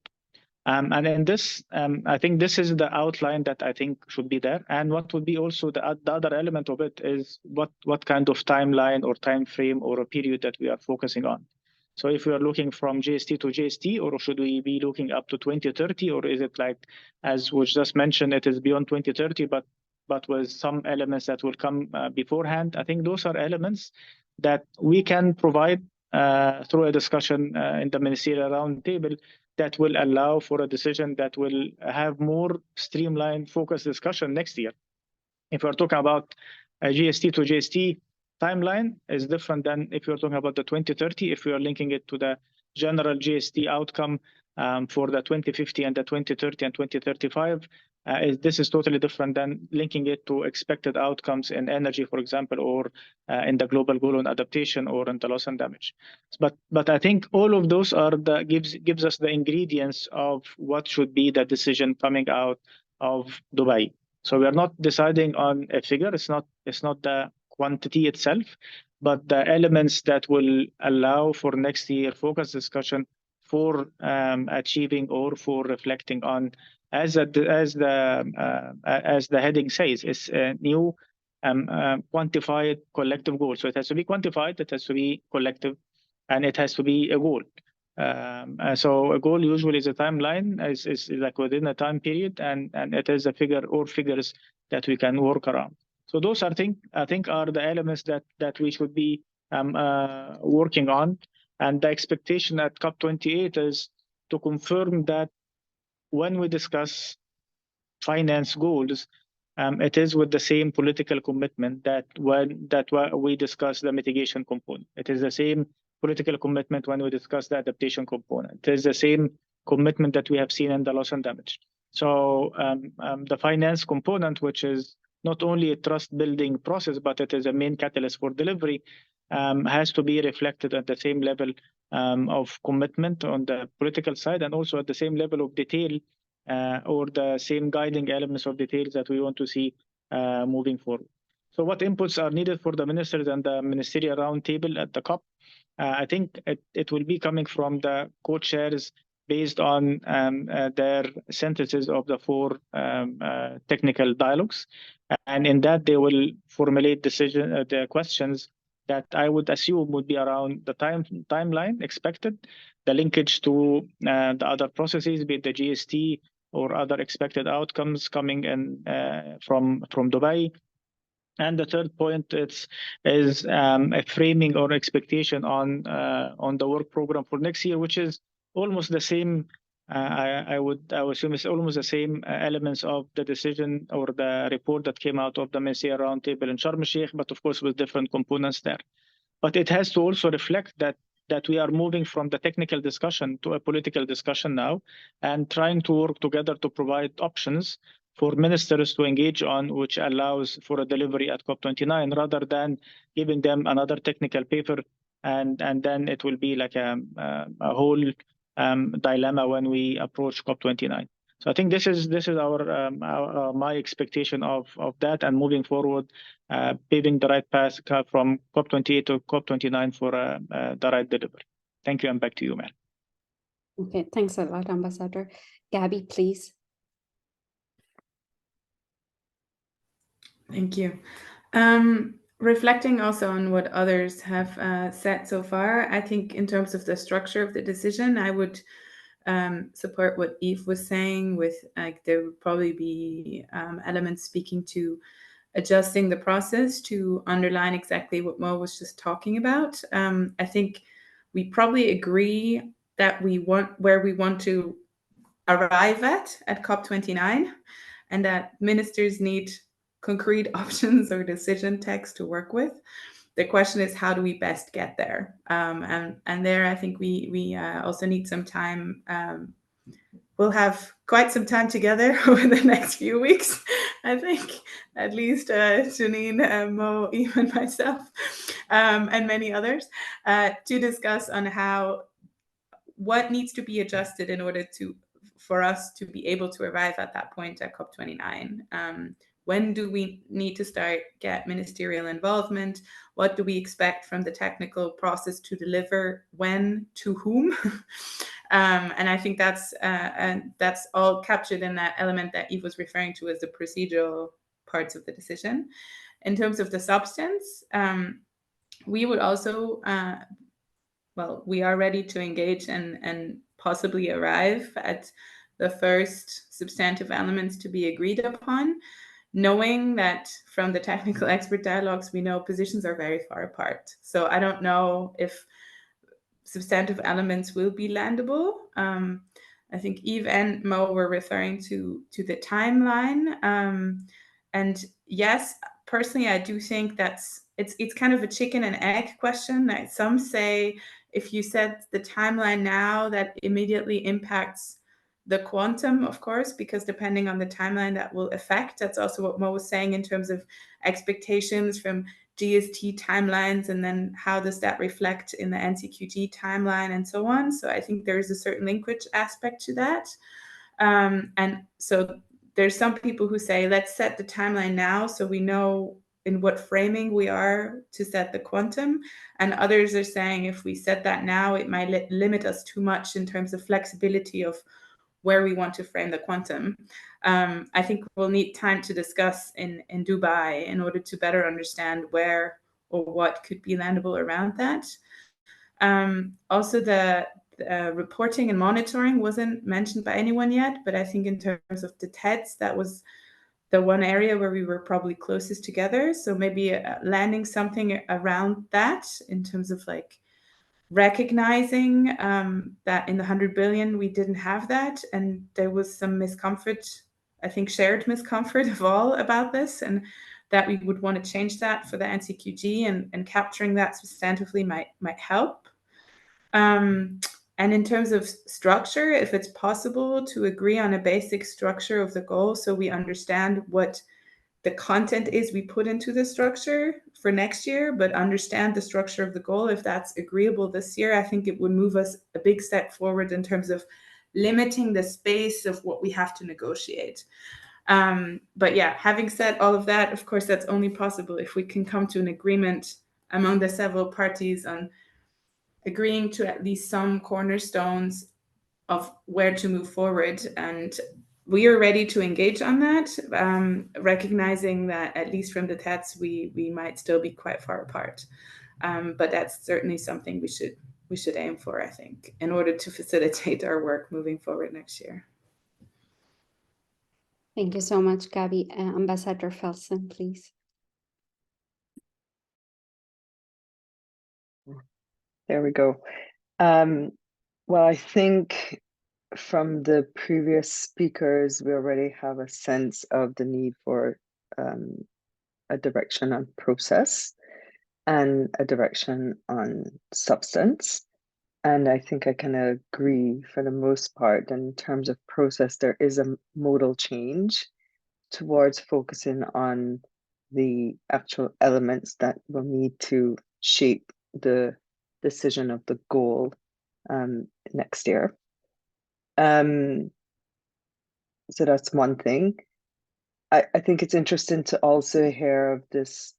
And in this, I think this is the outline that I think should be there. And what would be also the other element of it is what kind of timeline or time frame or a period that we are focusing on. So if we are looking from GST to GST, or should we be looking up to 2030, or is it like, as was just mentioned, it is beyond 2030, but with some elements that will come beforehand? I think those are elements that we can provide through a discussion in the ministerial roundtable that will allow for a decision that will have more streamlined, focused discussion next year. If we're talking about a GST to GST, timeline is different than if you're talking about the 2030. If we are linking it to the general GST outcome for the 2050 and the 2030 and 2035, this is totally different than linking it to expected outcomes in energy, for example, or in the global goal on adaptation or in the loss and damage. But I think all of those are gives us the ingredients of what should be the decision coming out of Dubai. So we are not deciding on a figure. It's not the quantity itself, but the elements that will allow for next year focus discussion for achieving or for reflecting on, as the heading says, it's a new quantified collective goal. So it has to be quantified, it has to be collective, and it has to be a goal. So a goal usually is a timeline, is like within a time period, and it is a figure or figures that we can work around. So those are I think are the elements that we should be working on. And the expectation at COP28 is to confirm that when we discuss finance goals, it is with the same political commitment that we discuss the mitigation component. It is the same political commitment when we discuss the adaptation component. It is the same commitment that we have seen in the loss and damage. So the finance component, which is not only a trust building process, but it is a main catalyst for delivery, has to be reflected at the same level of commitment on the political side, and also at the same level of detail or the same guiding elements of details that we want to see moving forward. So what inputs are needed for the ministers and the ministerial roundtable at the COP? I think it will be coming from the co-chairs based on their synthesis of the 4 technical dialogues. And in that, they will formulate the questions that I would assume would be around the timeline expected, the linkage to the other processes, be it the GST or other expected outcomes coming in from Dubai. And the third point is a framing or expectation on the work program for next year, which is almost the same. I would assume it's almost the same elements of the decision or the report that came out of the Ministerial Roundtable in Sharm el-Sheikh, but of course with different components there. But it has to also reflect that we are moving from the technical discussion to a political discussion now, and trying to work together to provide options for ministers to engage on, which allows for a delivery at COP29, rather than giving them another technical paper, and then it will be like a whole dilemma when we approach COP29. So I think this is our my expectation of that, and moving forward, paving the right path from COP28 to COP29 for the right delivery. Thank you, and back to you, Mary. Okay, thanks a lot, Ambassador. Gabby, please. Thank you. Reflecting also on what others have said so far, I think in terms of the structure of the decision, I would support what Yves was saying with there would probably be elements speaking to adjusting the process to underline exactly what Mo was just talking about. I think we probably agree that we want where we want to arrive at COP29, and that ministers need concrete options or decision text to work with. The question is, how do we best get there? And there, I think we also need some time. We'll have quite some time together over the next few weeks, I think, at least Janine, Mo, even myself, and many others, to discuss on what needs to be adjusted in order for us to be able to arrive at that point at COP29. When do we need to get ministerial involvement? What do we expect from the technical process to deliver? When? To whom? And I think that's all captured in that element that Yves was referring to as the procedural parts of the decision. In terms of the substance, we would also, we are ready to engage and possibly arrive at the first substantive elements to be agreed upon, knowing that from the technical expert dialogues, we know positions are very far apart. So I don't know if substantive elements will be landable. I think Yves and Mo were referring to the timeline. And yes, personally, I do think it's kind of a chicken and egg question. Some say if you set the timeline now, that immediately impacts the quantum, of course, because depending on the timeline that will affect, that's also what Mo was saying in terms of expectations from GST timelines, and then how does that reflect in the NCQG timeline and so on. So I think there is a certain linkage aspect to that. And so there's some people who say, let's set the timeline now so we know in what framing we are to set the quantum. And others are saying if we set that now, it might limit us too much in terms of flexibility of where we want to frame the quantum. I think we'll need time to discuss in Dubai in order to better understand where or what could be landable around that. Also, the reporting and monitoring wasn't mentioned by anyone yet, but I think in terms of the TEDs, that was the one area where we were probably closest together. So maybe landing something around that in terms of recognizing that in the 100 billion, we didn't have that. And there was some miscomfort, I think shared miscomfort of all about this, and that we would want to change that for the NCQG, and capturing that substantively might help. And in terms of structure, if it's possible to agree on a basic structure of the goal so we understand what the content is we put into the structure for next year, but understand the structure of the goal. If that's agreeable this year, I think it would move us a big step forward in terms of limiting the space of what we have to negotiate. But yeah, having said all of that, of course, that's only possible if we can come to an agreement among the several parties on agreeing to at least some cornerstones of where to move forward. And we are ready to engage on that, recognizing that at least from the TETs, we might still be quite far apart. But that's certainly something we should aim for, I think, in order to facilitate our work moving forward next year. Thank you so much, Gabby. Ambassador Felsen, please. There we go. Well, I think from the previous speakers, we already have a sense of the need for a direction on process and a direction on substance. And I think I can agree for the most part that in terms of process, there is a modal change towards focusing on the actual elements that will need to shape the decision of the goal next year. So that's one thing. I think it's interesting to also hear of this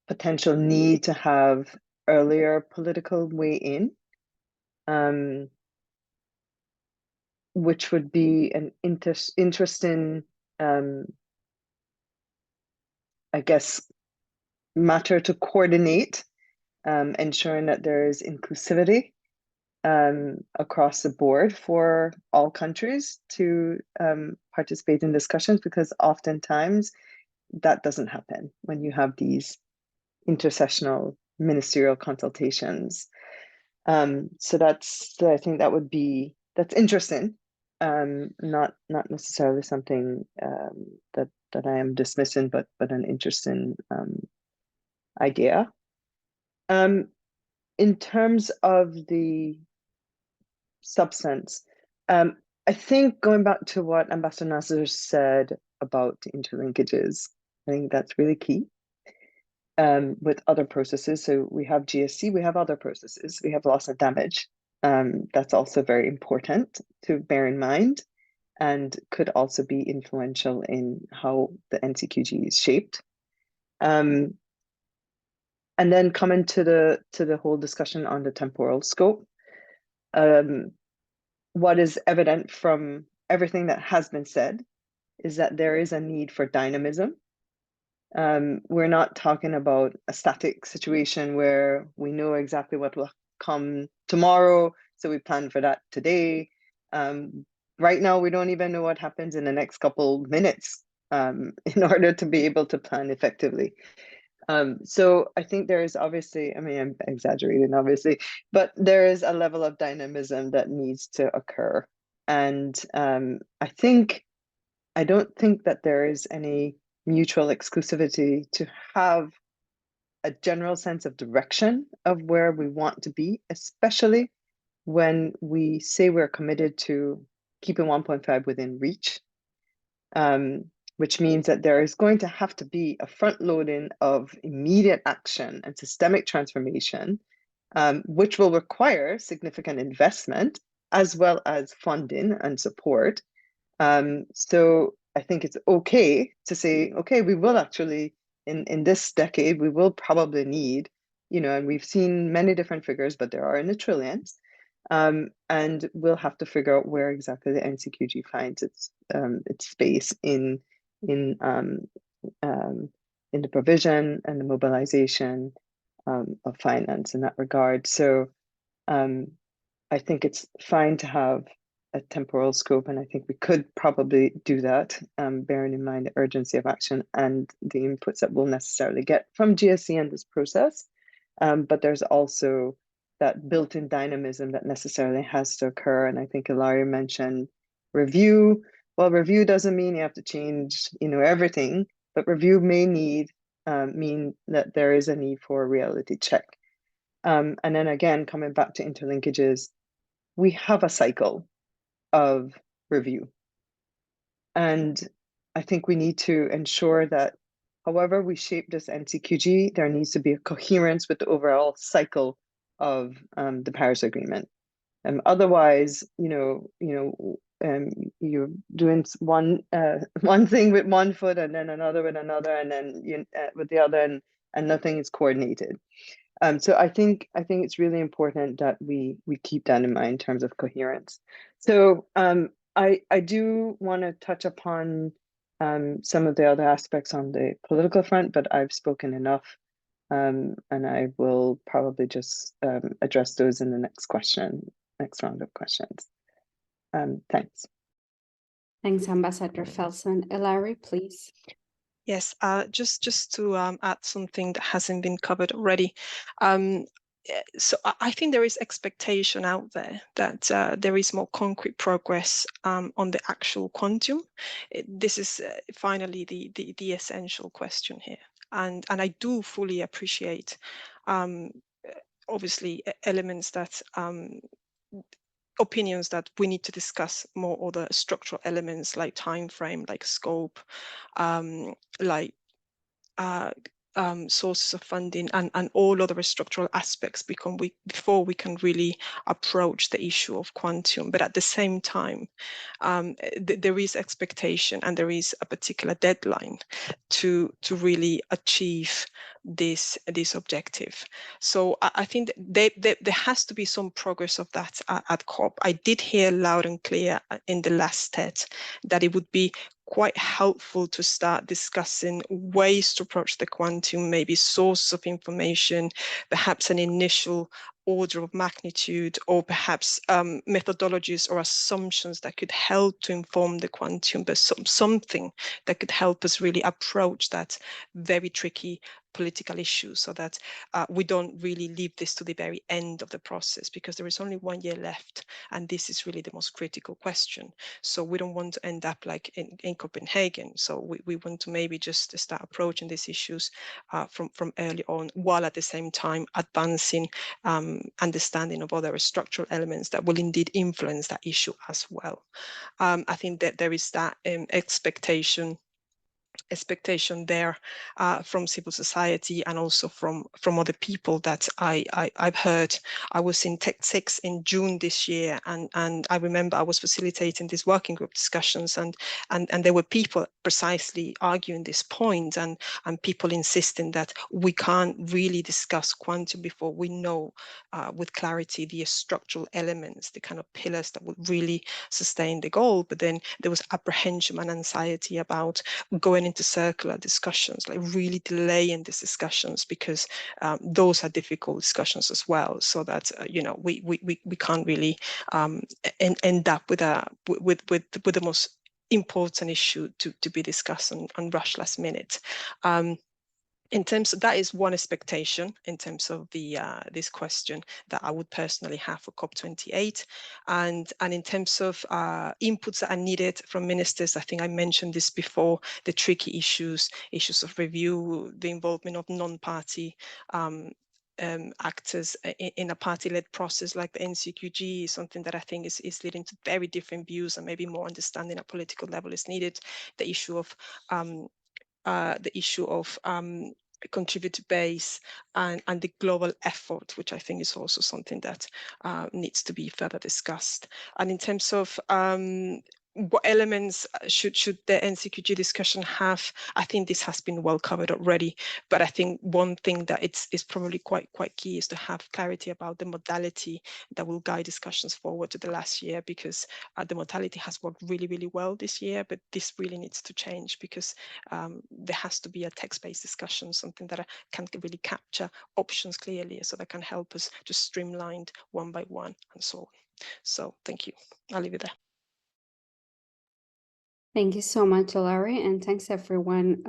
potential need to have earlier political weigh-in, which would be an interesting, I guess, matter to coordinate, ensuring that there is inclusivity across the board for all countries to participate in discussions, because oftentimes that doesn't happen when you have these intersessional ministerial consultations. So I think that's interesting. Not necessarily something that I am dismissing, but an interesting idea. In terms of the substance, I think going back to what Ambassador Nasser said about the interlinkages, I think that's really key. With other processes, so we have GSC, we have other processes, we have loss and damage. That's also very important to bear in mind, and could also be influential in how the NCQG is shaped. And then coming to the whole discussion on the temporal scope. What is evident from everything that has been said is that there is a need for dynamism. We're not talking about a static situation where we know exactly what will come tomorrow, so we plan for that today. Right now, we don't even know what happens in the next couple minutes in order to be able to plan effectively. So I think there is obviously, I mean, I'm exaggerating obviously, but there is a level of dynamism that needs to occur. And I don't think that there is any mutual exclusivity to have a general sense of direction of where we want to be, especially when we say we're committed to keeping 1.5 within reach, which means that there is going to have to be a front loading of immediate action and systemic transformation, which will require significant investment as well as funding and support. So I think it's okay to say, okay, we will actually, in this decade, we will probably need, and we've seen many different figures, but there are in the trillions. And we'll have to figure out where exactly the NCQG finds its space in the provision and the mobilization of finance in that regard. So I think it's fine to have a temporal scope, and I think we could probably do that, bearing in mind the urgency of action and the inputs that we'll necessarily get from GSC in this process. But there's also that built-in dynamism that necessarily has to occur. And I think Ilaria mentioned review. Well, review doesn't mean you have to change, everything, but review may mean that there is a need for a reality check. And then again, coming back to interlinkages, we have a cycle of review. And I think we need to ensure that however we shape this NCQG, there needs to be a coherence with the overall cycle of the Paris Agreement. Otherwise, you're doing one thing with one foot and then another with another, and then with the other, and nothing is coordinated. So I think it's really important that we keep that in mind in terms of coherence. So I do want to touch upon some of the other aspects on the political front, but I've spoken enough, and I will probably just address those in the next round of questions. Thanks. Thanks, Ambassador Felsen. Hilary, please. Yes, just to add something that hasn't been covered already. So I think there is expectation out there that there is more concrete progress on the actual quantum. This is finally the essential question here, and I do fully appreciate, obviously, elements that. Opinions that we need to discuss more other structural elements like time frame, like scope, like sources of funding, and all other structural aspects before we can really approach the issue of quantum. But at the same time, there is expectation and there is a particular deadline to really achieve this objective. So I think there has to be some progress of that at COP. I did hear loud and clear in the last TED that it would be quite helpful to start discussing ways to approach the quantum, maybe sources of information, perhaps an initial order of magnitude, or perhaps methodologies or assumptions that could help to inform the quantum, but something that could help us really approach that very tricky political issue, so that we don't really leave this to the very end of the process, because there is only 1 year left, and this is really the most critical question. So we don't want to end up like in Copenhagen. So we want to maybe just start approaching these issues from early on, while at the same time advancing understanding of other structural elements that will indeed influence that issue as well. I think that there is that expectation there from civil society, and also from other people that I've heard. I was in Tech 6 in June this year, and I remember I was facilitating these working group discussions, and there were people precisely arguing this point, and people insisting that we can't really discuss quantum before we know with clarity the structural elements, the kind of pillars that would really sustain the goal. But then there was apprehension and anxiety about going into circular discussions, like really delaying these discussions, because those are difficult discussions as well. So that we can't really end up with the most important issue to be discussed and rush last minute. In terms of, that is one expectation in terms of the this question that I would personally have for COP28, and in terms of inputs that are needed from ministers. I think I mentioned this before: the tricky issues of review, the involvement of non-party actors in a party-led process like the NCQG is something that I think is leading to very different views, and maybe more understanding at political level is needed. The issue of contributor base and the global effort, which I think is also something that needs to be further discussed. And in terms of what elements should the NCQG discussion have, I think this has been well covered already. But I think one thing that is probably quite key is to have clarity about the modality that will guide discussions forward to the last year, because the modality has worked really well this year, but this really needs to change, because there has to be a text-based discussion, something that can really capture options clearly, so that can help us to streamline one by one and so on. So thank you. I'll leave it there. Thank you so much, Hilary, and thanks everyone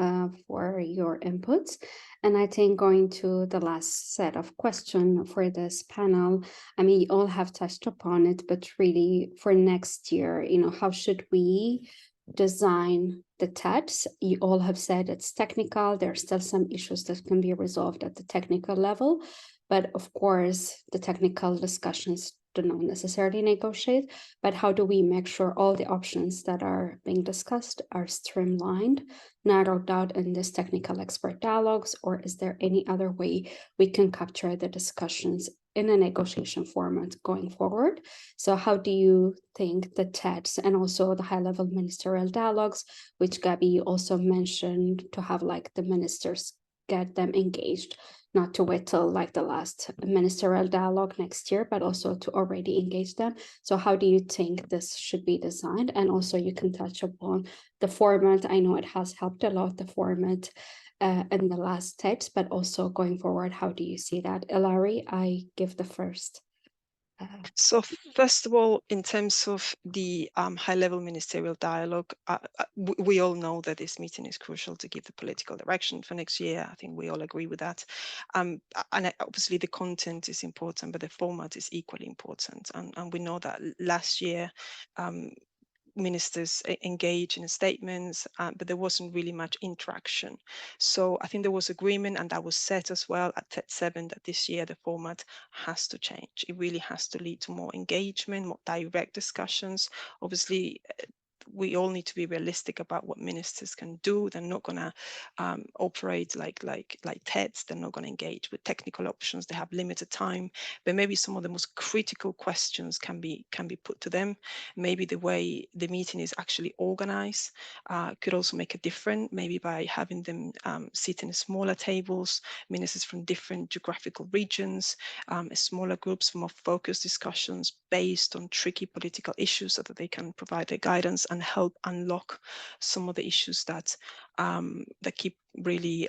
for your inputs. And I think going to the last set of questions for this panel, I mean, you all have touched upon it, but really for next year, how should we design the TEDs? You all have said it's technical. There are still some issues that can be resolved at the technical level, but of course, the technical discussions do not necessarily negotiate, but how do we make sure all the options that are being discussed are streamlined, narrowed down in this technical expert dialogues, or is there any other way we can capture the discussions in a negotiation format going forward? So how do you think the TEDs and also the high-level ministerial dialogues, which Gabby you also mentioned, to have like the ministers get them engaged, not to wait till like the last ministerial dialogue next year, but also to already engage them. So how do you think this should be designed? And also you can touch upon the format. I know it has helped a lot, the format in the last text, but also going forward, how do you see that? Ilari, I give the first. So first of all, in terms of the high-level ministerial dialogue, we all know that this meeting is crucial to give the political direction for next year. I think we all agree with that. And obviously the content is important, but the format is equally important. And we know that last year, ministers engage in statements, but there wasn't really much interaction. So I think there was agreement, and that was set as well at TED 7, that this year the format has to change. It really has to lead to more engagement, more direct discussions. Obviously, we all need to be realistic about what ministers can do. They're not going to operate like TEDs. They're not going to engage with technical options. They have limited time, but maybe some of the most critical questions can be put to them. Maybe the way the meeting is actually organized could also make a difference, maybe by having them sit in smaller tables, ministers from different geographical regions, smaller groups for more focused discussions based on tricky political issues, so that they can provide their guidance and help unlock some of the issues that that keep really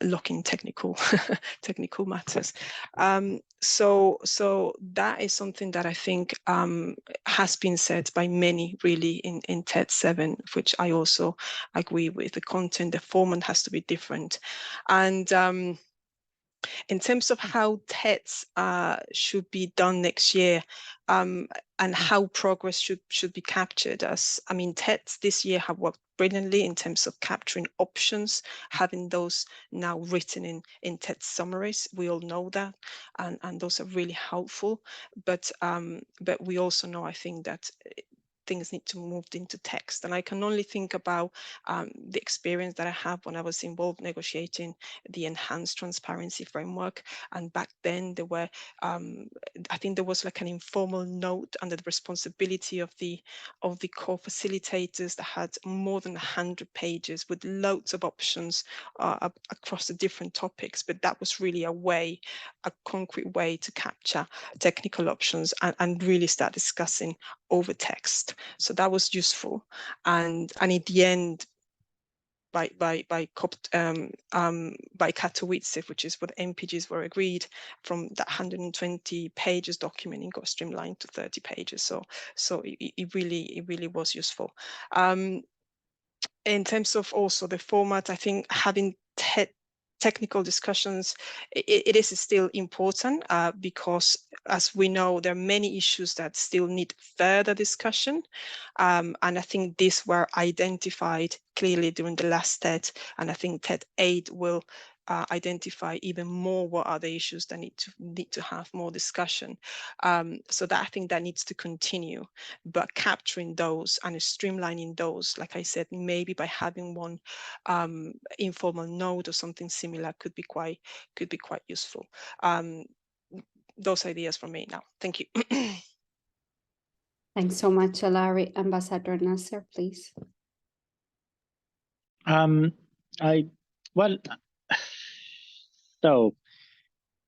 locking technical technical matters. So that is something that I think has been said by many really in TED 7, which I also agree with. The content, the format has to be different. And in terms of how TEDs should be done next year, and how progress should be captured, as I mean, TEDs this year have worked brilliantly in terms of capturing options, having those now written in TED summaries. We all know that, and those are really helpful. But we also know, I think, that things need to move into text. And I can only think about the experience that I had when I was involved negotiating the enhanced transparency framework. And back then there were, I think there was like an informal note under the responsibility of the co-facilitators that had more than 100 pages with loads of options across the different topics. But that was really a concrete way to capture technical options and really start discussing over text. So that was useful. And in the end, by Katowice, which is what MPGs were agreed, from that 120 pages document, it got streamlined to 30 pages. So it really was useful. In terms of also the format, I think having technical discussions, it is still important because, as we know, there are many issues that still need further discussion. And I think these were identified clearly during the last TED, and I think TED 8 will identify even more what are the issues that need to have more discussion. So that I think that needs to continue, but capturing those and streamlining those, like I said, maybe by having one informal note or something similar could be quite useful. Those ideas from me now. Thank you. Thanks so much, Ilari. Ambassador Nasser, please. So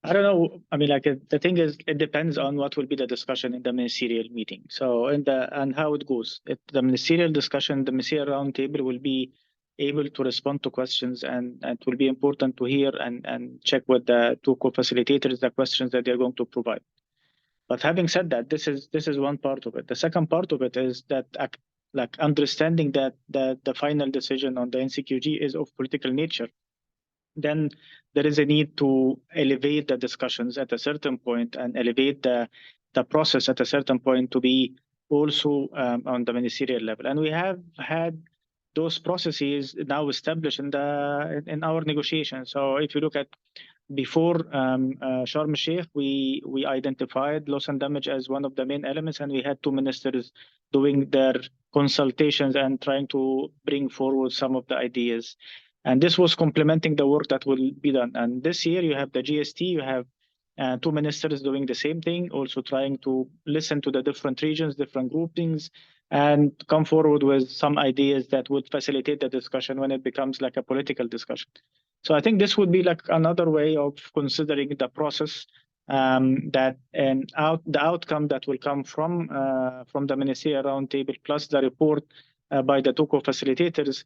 I don't know. I mean, like the thing is, it depends on what will be the discussion in the ministerial meeting. So and how it goes. The ministerial discussion, the ministerial roundtable will be able to respond to questions, and it will be important to hear and check with the two co-facilitators the questions that they're going to provide. But having said that, this is one part of it. The second part of it is that like understanding that the final decision on the NCQG is of political nature. Then there is a need to elevate the discussions at a certain point and elevate the process at a certain point to be also on the ministerial level. And we have had those processes now established in our negotiations. So if you look at before Sharm el-Sheikh, we identified loss and damage as one of the main elements, and we had two ministers doing their consultations and trying to bring forward some of the ideas. And this was complementing the work that will be done. And this year you have the GST, you have two ministers doing the same thing, also trying to listen to the different regions, different groupings, and come forward with some ideas that would facilitate the discussion when it becomes like a political discussion. So I think this would be like another way of considering the process, the outcome that will come from the Ministerial Roundtable plus the report by the two co-facilitators,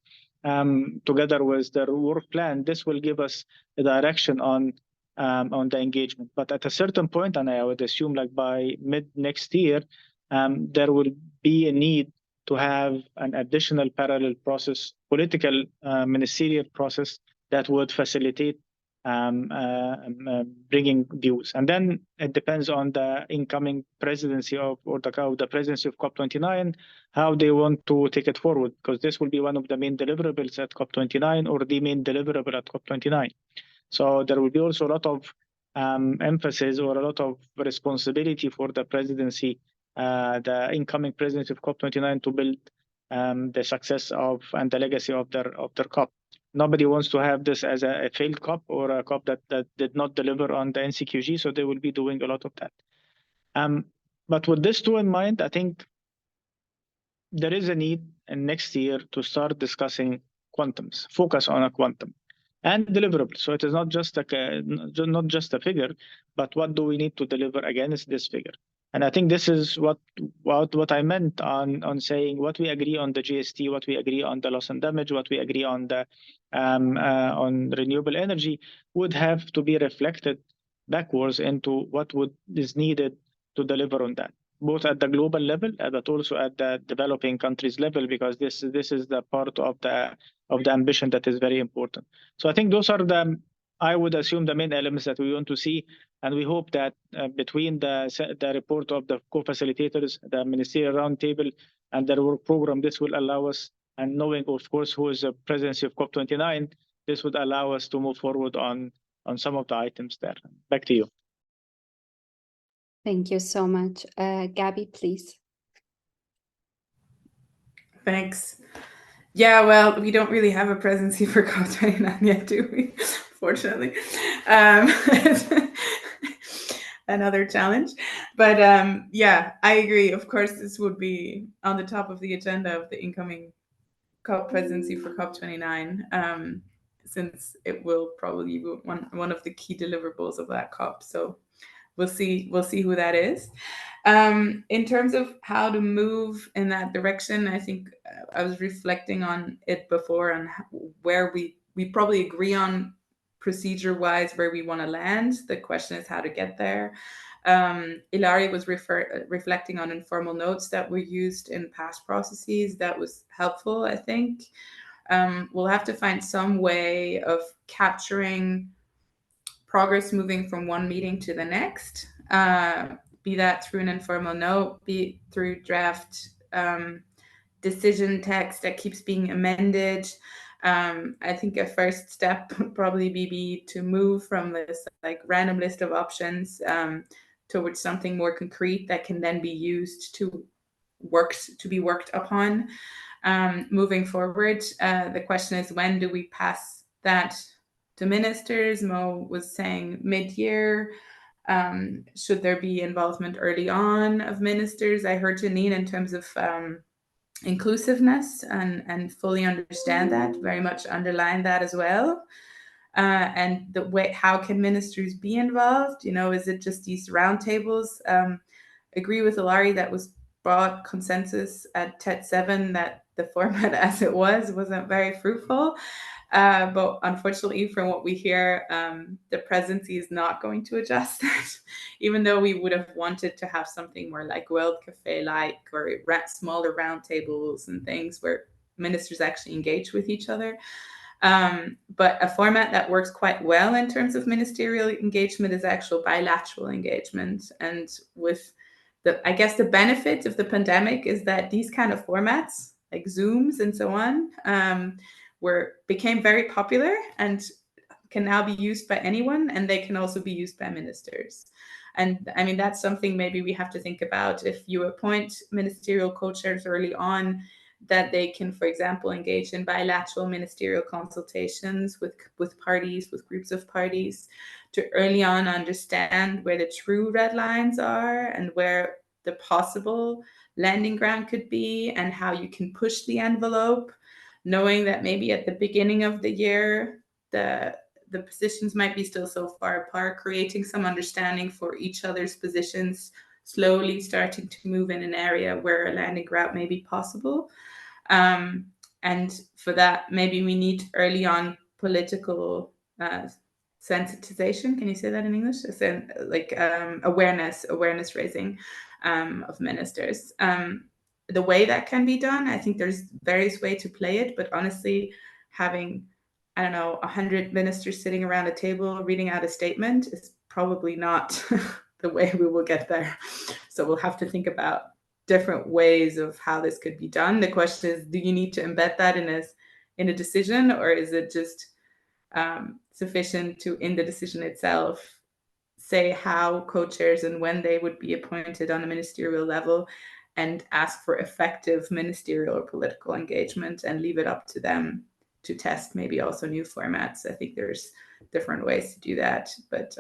together with their work plan. This will give us a direction on the engagement. But at a certain point, and I would assume like by mid next year, there will be a need to have an additional parallel process, political ministerial process that would facilitate bringing views. And then it depends on the incoming presidency of the presidency of COP29, how they want to take it forward, because this will be one of the main deliverables at COP29 or the main deliverable at COP29. So there will be also a lot of emphasis or a lot of responsibility for the presidency, the incoming presidency of COP29, to build the success of and the legacy of their COP. Nobody wants to have this as a failed COP or a COP that did not deliver on the NCQG, so they will be doing a lot of that. But with this two in mind, I think there is a need in next year to start discussing quantums, focus on a quantum and deliverable. So it is not just not just a figure, but what do we need to deliver against this figure? And I think this is what I meant on saying what we agree on the GST, what we agree on the loss and damage, what we agree on the on renewable energy would have to be reflected backwards into what is needed to deliver on that, both at the global level but also at the developing countries level, because this is the part of the ambition that is very important. So I think those are I would assume the main elements that we want to see, and we hope that between the report of the co-facilitators, the Ministerial Roundtable, and their work program, this will allow us, and knowing of course who is the presidency of COP29, this would allow us to move forward on some of the items there. Back to you. Thank you so much. Gabby, please. Thanks. Yeah, well, we don't really have a presidency for COP29 yet, do we? Fortunately. Another challenge. But yeah, I agree. Of course, this would be on the top of the agenda of the incoming COP presidency for COP29, since it will probably be one of the key deliverables of that COP. So we'll see who that is. In terms of how to move in that direction, I think I was reflecting on it before and where we probably agree on procedure-wise where we want to land. The question is how to get there. Ilari was reflecting on informal notes that were used in past processes. That was helpful, I think. We'll have to find some way of capturing progress moving from one meeting to the next, be that through an informal note, be through draft decision text that keeps being amended. I think a first step would probably be to move from this like random list of options towards something more concrete that can then be used to be worked upon moving forward. The question is, when do we pass that to ministers? Mo was saying mid-year. Should there be involvement early on of ministers? I heard Janine in terms of inclusiveness and fully understand that, very much underline that as well. And the way, how can ministers be involved? You know, is it just these roundtables? Agree with Ilari that was broad consensus at TED 7 that the format as it wasn't very fruitful. But unfortunately, from what we hear, the presidency is not going to adjust that, even though we would have wanted to have something more like World Cafe-like or smaller roundtables and things where ministers actually engage with each other. But a format that works quite well in terms of ministerial engagement is actual bilateral engagement. And with I guess the benefit of the pandemic is that these kind of formats, like Zooms and so on, became very popular, and can now be used by anyone, and they can also be used by ministers. And I mean, that's something maybe we have to think about. If you appoint ministerial co-chairs early on, that they can, for example, engage in bilateral ministerial consultations with parties, with groups of parties, to early on understand where the true red lines are and where the possible landing ground could be, and how you can push the envelope, knowing that maybe at the beginning of the year, the positions might be still so far apart, creating some understanding for each other's positions, slowly starting to move in an area where a landing route may be possible. And for that, maybe we need early on political sensitization. Can you say that in English? Like awareness raising of ministers. The way that can be done, I think there's various ways to play it, but honestly, having, I don't know, 100 ministers sitting around a table reading out a statement is probably not the way we will get there. So we'll have to think about different ways of how this could be done. The question is, do you need to embed that in a decision, or is it just sufficient to, in the decision itself, say how co-chairs and when they would be appointed on a ministerial level, and ask for effective ministerial or political engagement, and leave it up to them to test maybe also new formats. I think there's different ways to do that, but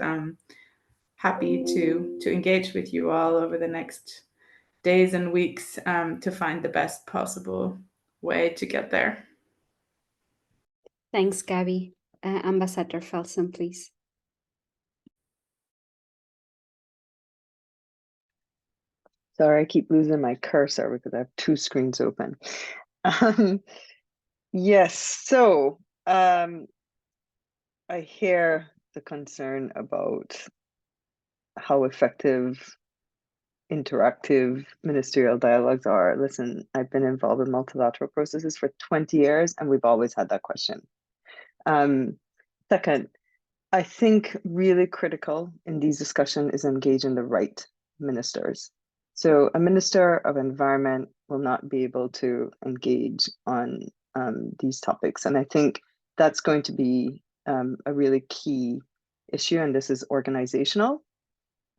happy to engage with you all over the next days and weeks to find the best possible way to get there. Thanks, Gabby. Ambassador Felsen, please. Sorry, I keep losing my cursor because I have two screens open. Yes, so I hear the concern about how effective interactive ministerial dialogues are. Listen, I've been involved in multilateral processes for 20 years, and we've always had that question. Second, I think really critical in these discussions is engaging the right ministers. So a minister of environment will not be able to engage on these topics. And I think that's going to be a really key issue, and this is organizational.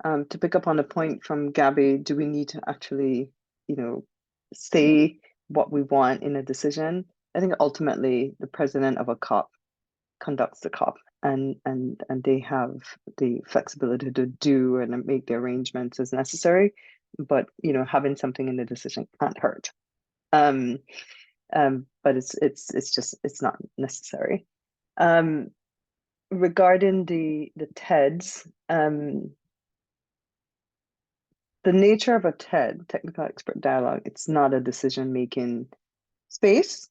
To pick up on a point from Gabby, do we need to actually, say what we want in a decision? I think ultimately the president of a COP conducts the COP, and they have the flexibility to do and make the arrangements as necessary. But having something in the decision can't hurt. But it's not necessary. Regarding the TEDs, the nature of a TED, technical expert dialogue, it's not a decision-making space.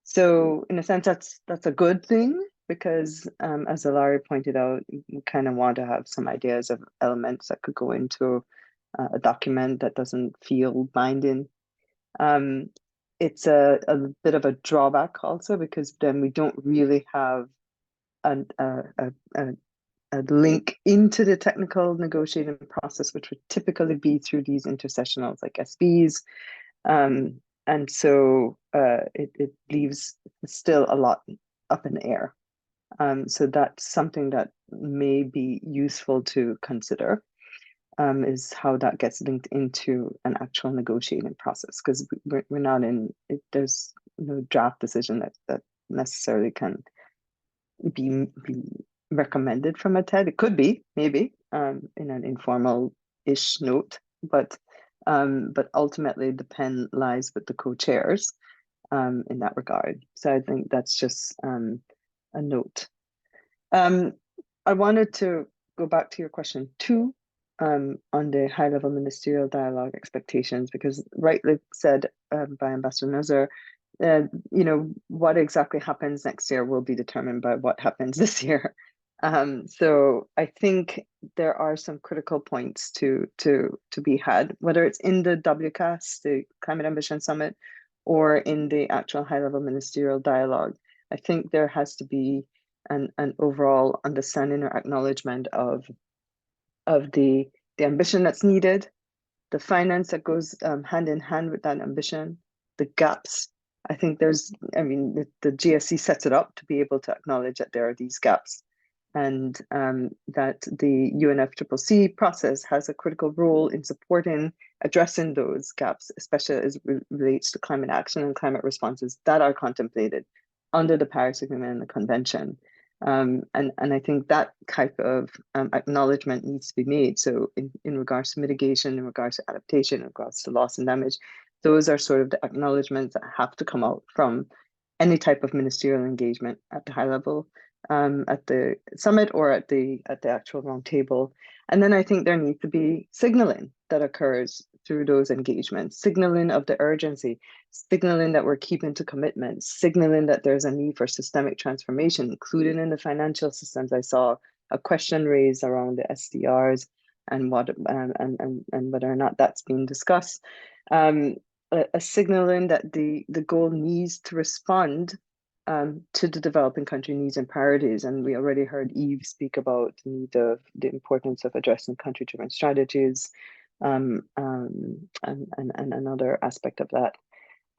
So in a sense, that's a good thing, because as Ilari pointed out, we kind of want to have some ideas of elements that could go into a document that doesn't feel binding. It's a bit of a drawback also, because then we don't really have a link into the technical negotiating process, which would typically be through these intersessionals like SBs. And so it leaves still a lot up in the air. So that's something that may be useful to consider, is how that gets linked into an actual negotiating process, because we're not in it, there's no draft decision that necessarily can be recommended from a TED. It could be, maybe, in an informal-ish note, but ultimately the pen lies with the co-chairs in that regard. So I think that's just a note. I wanted to go back to your question 2 on the high-level ministerial dialogue expectations, because rightly said by Ambassador Nazar, what exactly happens next year will be determined by what happens this year. So I think there are some critical points to be had, whether it's in the WCAS, the Climate Ambition Summit, or in the actual high-level ministerial dialogue. I think there has to be an overall understanding or acknowledgement of the ambition that's needed, the finance that goes hand in hand with that ambition, the gaps. I think the GSC sets it up to be able to acknowledge that there are these gaps. and that the UNFCCC process has a critical role in supporting addressing those gaps, especially as it relates to climate action and climate responses that are contemplated under the Paris Agreement and the Convention. And I think that type of acknowledgement needs to be made. So in regards to mitigation, in regards to adaptation, in regards to loss and damage, those are sort of the acknowledgements that have to come out from any type of ministerial engagement at the high level, at the summit or at the actual roundtable. And then I think there needs to be signaling that occurs through those engagements, signaling of the urgency, signaling that we're keeping to commitments, signaling that there's a need for systemic transformation, including in the financial systems. I saw a question raised around the SDRs and what and whether or not that's being discussed. A signaling that the goal needs to respond to the developing country needs and priorities. And we already heard Eve speak about the need of the importance of addressing country-driven strategies and another aspect of that.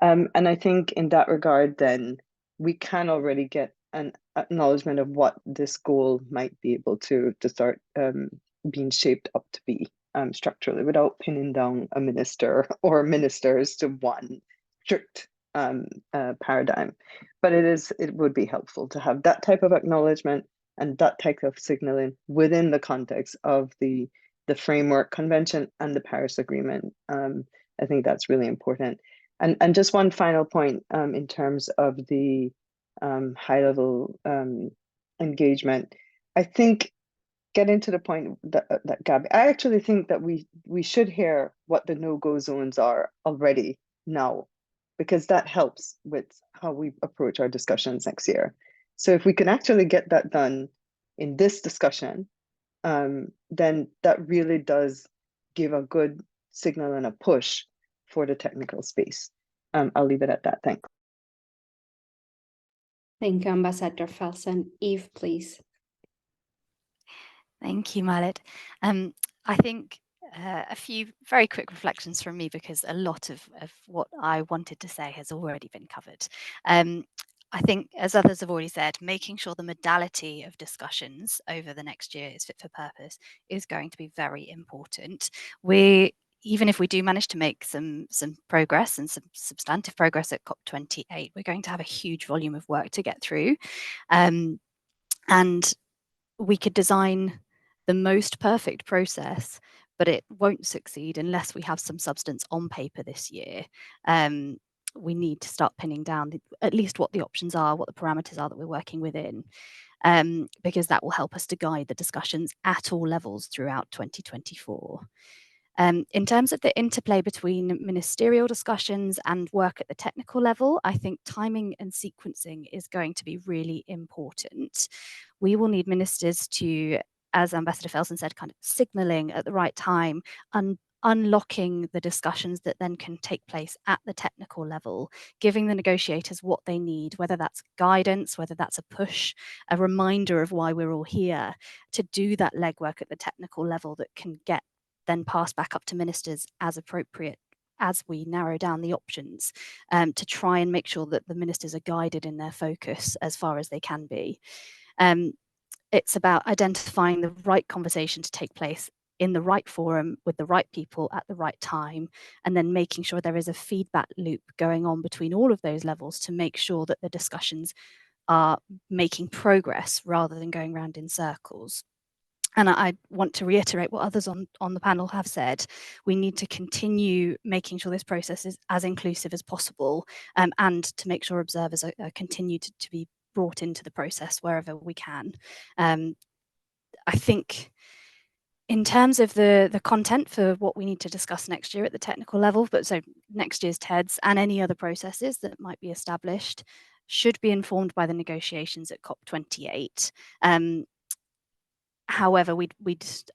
And I think in that regard, then we can already get an acknowledgement of what this goal might be able to start being shaped up to be structurally, without pinning down a minister or ministers to one strict paradigm. But it would be helpful to have that type of acknowledgement and that type of signaling within the context of the framework convention and the Paris Agreement. I think that's really important. And just one final point in terms of the high level engagement, I think getting to the point that Gabby, I actually think that we should hear what the no-go zones are already now, because that helps with how we approach our discussions next year. So if we can actually get that done in this discussion, then that really does give a good signal and a push for the technical space. I'll leave it at that. Thanks. Thank you, Ambassador Felsen. Eve, please. Thank you, Malit. I think a few very quick reflections from me, because a lot of what I wanted to say has already been covered. I think, as others have already said, making sure the modality of discussions over the next year is fit for purpose is going to be very important. Even if we do manage to make some progress and some substantive progress at COP28, we're going to have a huge volume of work to get through. And we could design the most perfect process, but it won't succeed unless we have some substance on paper this year. We need to start pinning down at least what the options are, what the parameters are that we're working within, because that will help us to guide the discussions at all levels throughout 2024. In terms of the interplay between ministerial discussions and work at the technical level, I think timing and sequencing is going to be really important. We will need ministers to, as Ambassador Felsen said, kind of signaling at the right time, unlocking the discussions that then can take place at the technical level, giving the negotiators what they need, whether that's guidance, whether that's a push, a reminder of why we're all here, to do that legwork at the technical level that can get then passed back up to ministers as appropriate as we narrow down the options, to try and make sure that the ministers are guided in their focus as far as they can be. It's about identifying the right conversation to take place in the right forum with the right people at the right time, and then making sure there is a feedback loop going on between all of those levels to make sure that the discussions are making progress rather than going round in circles. And I want to reiterate what others on the panel have said. We need to continue making sure this process is as inclusive as possible, and to make sure observers are continue to be brought into the process wherever we can. I think in terms of the content for what we need to discuss next year at the technical level, but so next year's TEDs and any other processes that might be established should be informed by the negotiations at COP28. However, we'd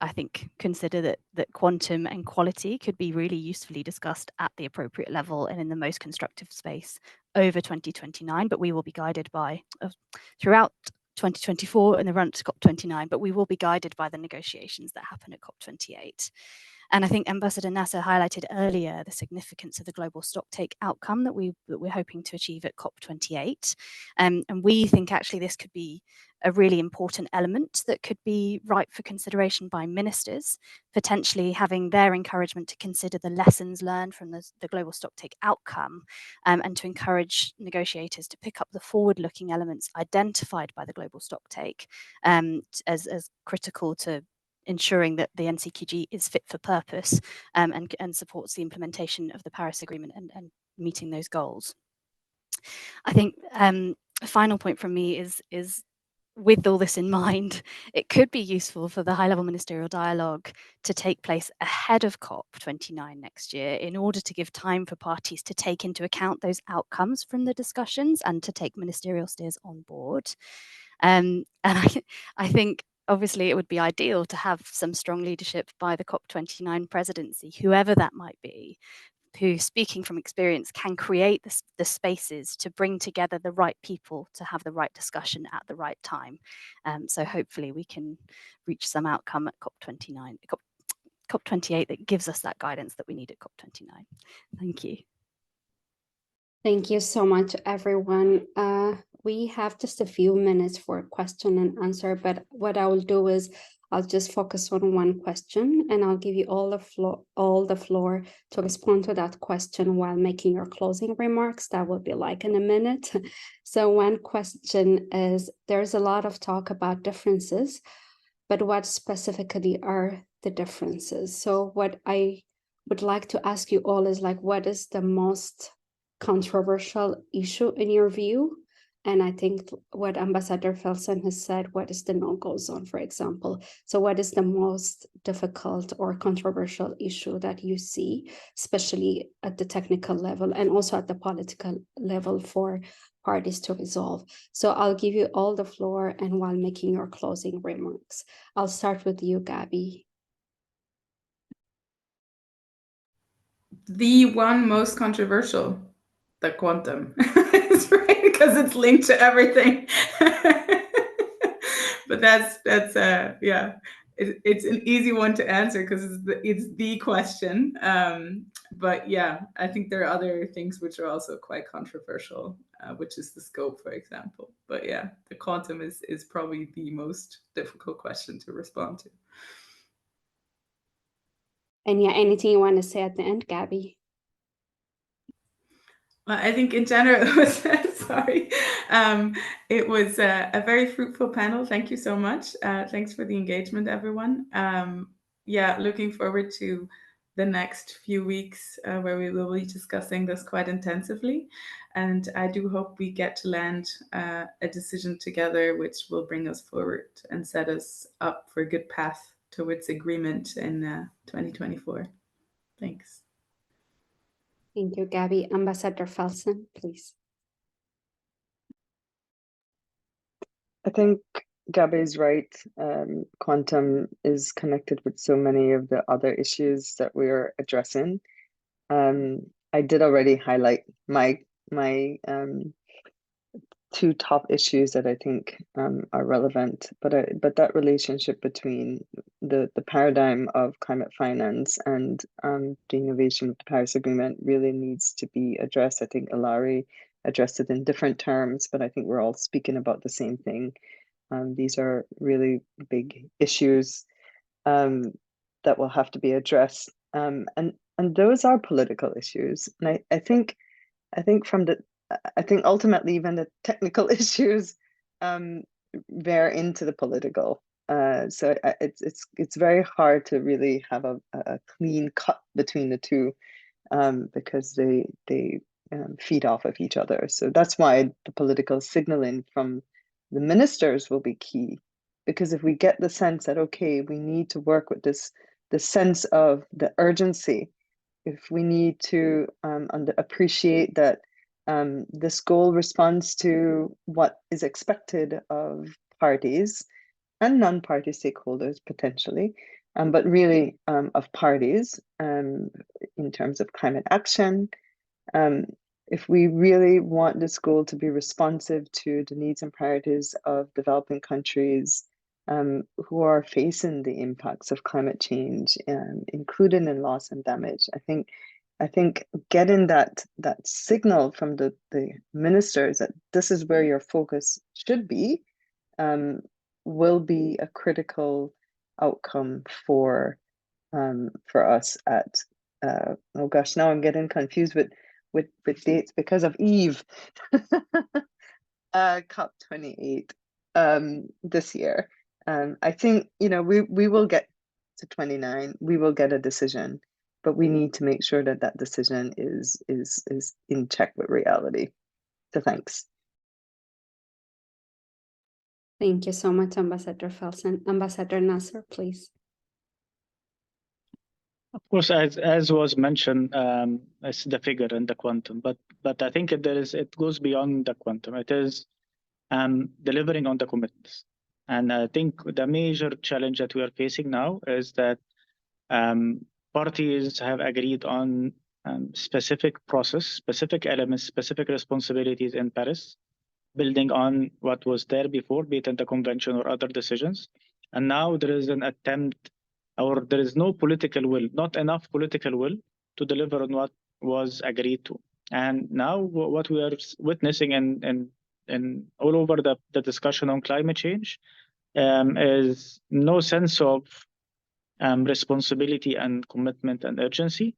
I think consider that quantum and quality could be really usefully discussed at the appropriate level and in the most constructive space over 2029. But we will be guided by throughout 2024 and the run to COP29. But we will be guided by the negotiations that happen at COP28. And I think Ambassador Nasser highlighted earlier the significance of the global stocktake outcome that we're hoping to achieve at COP28. And we think actually this could be a really important element that could be ripe for consideration by ministers, potentially having their encouragement to consider the lessons learned from the global stocktake outcome, and to encourage negotiators to pick up the forward-looking elements identified by the global stocktake as critical to ensuring that the NCQG is fit for purpose, and supports the implementation of the Paris Agreement and meeting those goals. I think a final point from me is with all this in mind, it could be useful for the high-level ministerial dialogue to take place ahead of COP29 next year in order to give time for parties to take into account those outcomes from the discussions and to take ministerial steers on board. And I think obviously it would be ideal to have some strong leadership by the COP29 presidency, whoever that might be, who, speaking from experience, can create the spaces to bring together the right people to have the right discussion at the right time. So hopefully we can reach some outcome at COP28 that gives us that guidance that we need at COP29. Thank you. Thank you so much, everyone. We have just a few minutes for question and answer, but what I will do is I'll just focus on one question and I'll give you all the floor to respond to that question while making your closing remarks. That will be like in a minute. So one question is, there's a lot of talk about differences, but what specifically are the differences? So what I would like to ask you all is like, what is the most controversial issue in your view? And I think what Ambassador Felsen has said, what is the no-go zone, for example? So what is the most difficult or controversial issue that you see, especially at the technical level and also at the political level for parties to resolve? So I'll give you all the floor and while making your closing remarks. I'll start with you, Gabby. The one most controversial, the quantum. Right, because it's linked to everything. But that's yeah, it's an easy one to answer because it's the question. But yeah, I think there are other things which are also quite controversial, which is the scope, for example. But yeah, the quantum is probably the most difficult question to respond to. And yeah, anything you want to say at the end, Gabby? Well, I think in general, it was, sorry, it was a very fruitful panel. Thank you so much. Thanks for the engagement, everyone. Yeah, looking forward to the next few weeks where we will be discussing this quite intensively. And I do hope we get to land a decision together, which will bring us forward and set us up for a good path towards agreement in 2024. Thanks. Thank you, Gabby. Ambassador Felsen, please. I think Gabby is right. Quantum is connected with so many of the other issues that we are addressing. I did already highlight my two top issues that I think are relevant, but that relationship between the paradigm of climate finance and the innovation of the Paris Agreement really needs to be addressed. I think Ilari addressed it in different terms, but I think we're all speaking about the same thing. These are really big issues that will have to be addressed, and those are political issues. And I think ultimately even the technical issues veer into the political. So it's very hard to really have a clean cut between the two because they feed off of each other. So that's why the political signaling from the ministers will be key, because if we get the sense that, okay, we need to work with this sense of the urgency, if we need to appreciate that this goal responds to what is expected of parties and non-party stakeholders potentially, but really of parties in terms of climate action. If we really want this goal to be responsive to the needs and priorities of developing countries, who are facing the impacts of climate change, including in loss and damage. I think getting that signal from the ministers that this is where your focus should be will be a critical outcome for us at oh gosh, now I'm getting confused with dates because of Eve. COP28 this year. I think, you know, we will get to 29, we will get a decision, but we need to make sure that that decision is in check with reality. So thanks. Thank you so much, Ambassador Felsen. Ambassador Nasser, please. Of course, as was mentioned, it's the figure and the quantum, but I think it goes beyond the quantum. It is delivering on the commitments. And I think the major challenge that we are facing now is that parties have agreed on specific process, specific elements, specific responsibilities in Paris, building on what was there before, be it in the convention or other decisions. And now there is an attempt, or there is no political will, not enough political will to deliver on what was agreed to. And now what we are witnessing and all over the discussion on climate change is no sense of responsibility and commitment and urgency,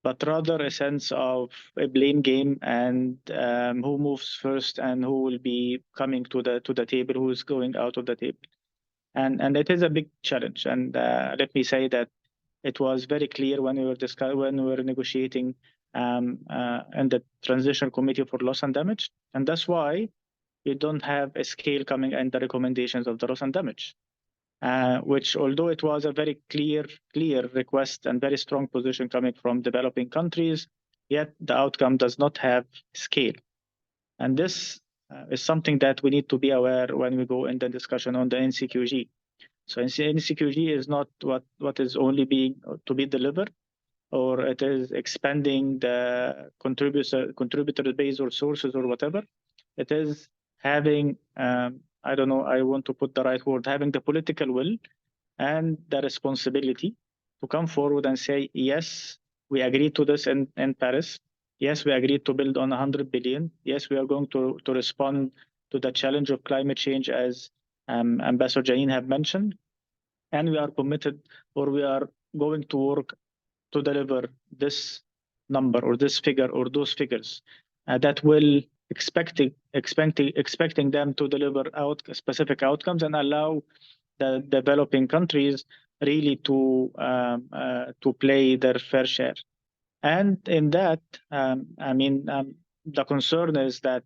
but rather a sense of a blame game and who moves first and who will be coming to the table, who is going out of the table. And it is a big challenge. And let me say that it was very clear when we were negotiating in the Transition Committee for Loss and Damage. And that's why you don't have a scale coming in the recommendations of the loss and damage, which, although it was a very clear request and very strong position coming from developing countries, yet the outcome does not have scale. And this is something that we need to be aware when we go in the discussion on the NCQG. So NCQG is not what is only to be delivered, or it is expanding the contributor base or sources or whatever. It is having, I don't know, I want to put the right word, having the political will and the responsibility to come forward and say, yes, we agreed to this in Paris. Yes, we agreed to build on 100 billion. Yes, we are going to respond to the challenge of climate change, as Ambassador Janine have mentioned. And we are committed, or we are going to work to deliver this number or this figure or those figures that will expecting them to deliver specific outcomes and allow the developing countries really to play their fair share. And in that, the concern is that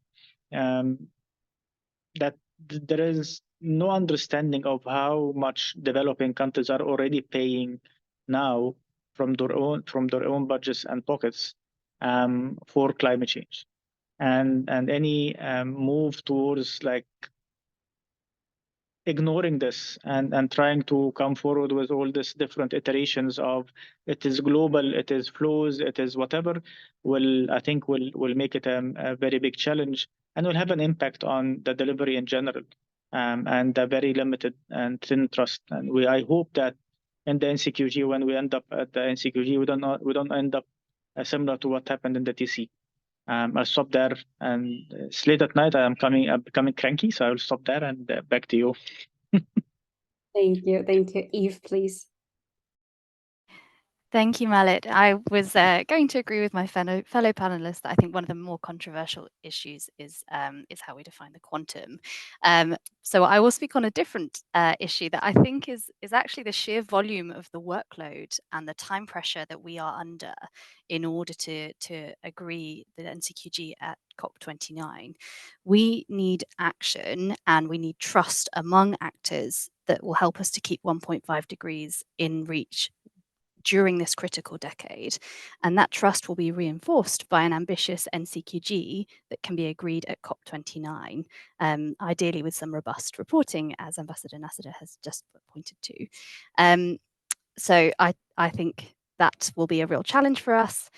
that there is no understanding of how much developing countries are already paying now from their own budgets and pockets for climate change, and any move towards like ignoring this and trying to come forward with all these different iterations of it is global, it is flows, it is whatever, will make it a very big challenge and will have an impact on the delivery in general, and the very limited and thin trust. And I hope that in the NCQG, when we end up at the NCQG, we don't end up similar to what happened in the TC. I'll stop there, and it's late at night. I'm becoming cranky, so I will stop there and back to you. Thank you. Eve, please. Thank you, Malit. I was going to agree with my fellow panelists that I think one of the more controversial issues is how we define the quantum. So I will speak on a different issue that I think is actually the sheer volume of the workload and the time pressure that we are under in order to agree the NCQG at COP29. We need action and we need trust among actors that will help us to keep 1.5 degrees in reach during this critical decade. And that trust will be reinforced by an ambitious NCQG that can be agreed at COP29, ideally with some robust reporting, as Ambassador Nasser has just pointed to. So I think that will be a real challenge for us,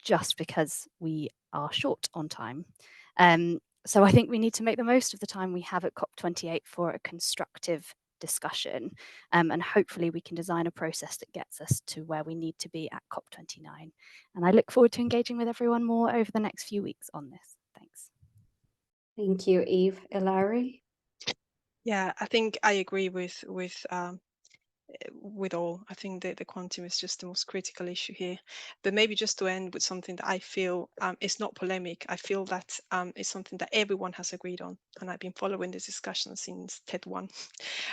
just because we are short on time. So I think we need to make the most of the time we have at COP28 for a constructive discussion, and hopefully we can design a process that gets us to where we need to be at COP29. And I look forward to engaging with everyone more over the next few weeks on this. Thanks. Thank you, Eve. Ilari? Yeah, I think I agree with all. I think that the quantum is just the most critical issue here. But maybe just to end with something that I feel is not polemic. I feel that it's something that everyone has agreed on, and I've been following this discussion since TED 1,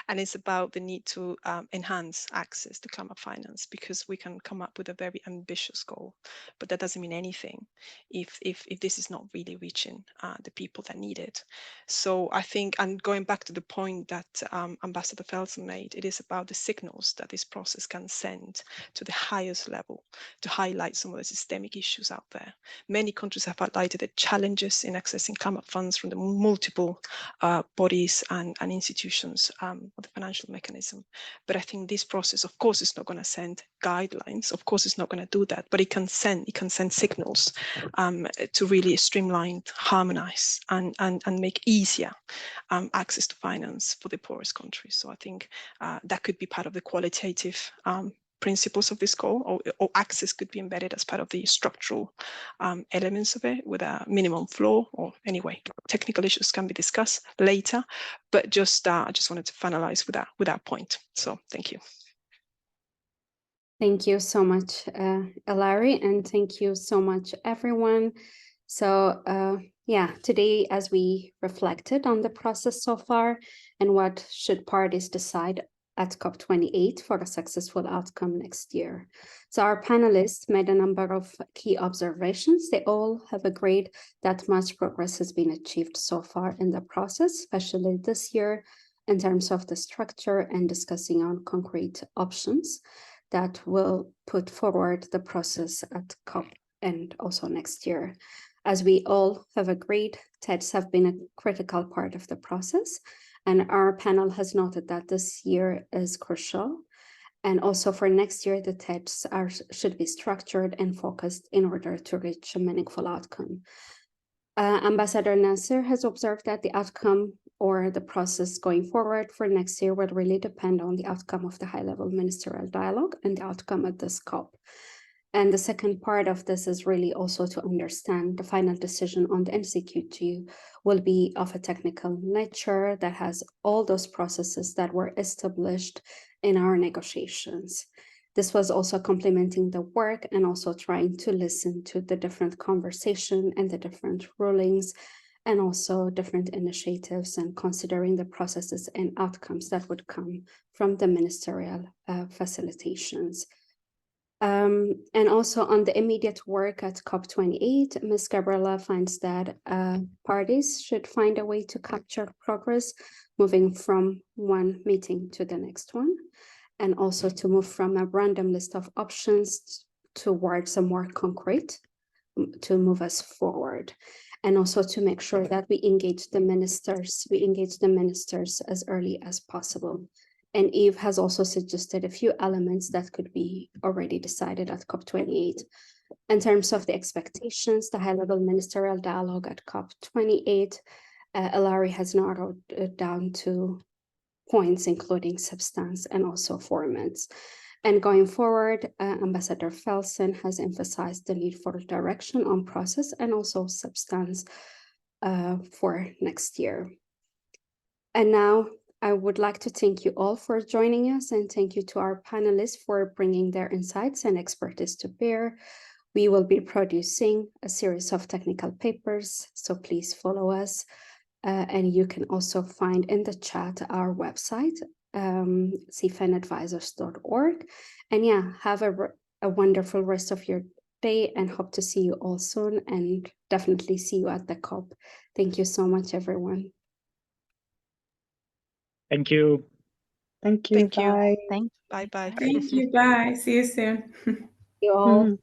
and it's about the need to enhance access to climate finance, because we can come up with a very ambitious goal, but that doesn't mean anything if this is not really reaching the people that need it. So I think, and going back to the point that Ambassador Felsen made, it is about the signals that this process can send to the highest level to highlight some of the systemic issues out there. Many countries have highlighted the challenges in accessing climate funds from the multiple bodies and institutions of the financial mechanism. But I think this process, of course, is not going to send guidelines. Of course, it's not going to do that, but it can send signals to really streamline, harmonize, and make easier access to finance for the poorest countries. So I think that could be part of the qualitative principles of this goal, or access could be embedded as part of the structural elements of it with a minimum floor, or anyway, technical issues can be discussed later, but just I just wanted to finalize with that point. So thank you. Thank you so much, Ilari, and thank you so much, everyone. So yeah, today, as we reflected on the process so far and what should parties decide at COP28 for a successful outcome next year. So our panelists made a number of key observations. They all have agreed that much progress has been achieved so far in the process, especially this year, in terms of the structure and discussing on concrete options that will put forward the process at COP and also next year. As we all have agreed, TEDs have been a critical part of the process, and our panel has noted that this year is crucial. And also for next year, the TEDs should be structured and focused in order to reach a meaningful outcome. Ambassador Nasser has observed that the outcome or the process going forward for next year will really depend on the outcome of the high-level ministerial dialogue and the outcome at this COP. And the second part of this is really also to understand the final decision on the NCQG will be of a technical nature that has all those processes that were established in our negotiations. This was also complementing the work and also trying to listen to the different conversation and the different rulings and also different initiatives and considering the processes and outcomes that would come from the ministerial facilitations. And also on the immediate work at COP28, Ms. Gabriela finds that parties should find a way to capture progress moving from one meeting to the next one, and also to move from a random list of options towards a more concrete to move us forward. And also to make sure that we engage the ministers as early as possible. And Eve has also suggested a few elements that could be already decided at COP28. In terms of the expectations, the high-level ministerial dialogue at COP28, Ilari has narrowed it down to points, including substance and also formats. And going forward, Ambassador Felsen has emphasized the need for direction on process and also substance for next year. And now, I would like to thank you all for joining us and thank you to our panelists for bringing their insights and expertise to bear. We will be producing a series of technical papers, so please follow us. And you can also find in the chat our website, cfanadvisors.org. And yeah, have a wonderful rest of your day and hope to see you all soon and definitely see you at the COP. Thank you so much, everyone. Thank you. Thank you. Thank you. Bye. Thank you. Bye-bye. Thank you. Bye. See you soon. You all.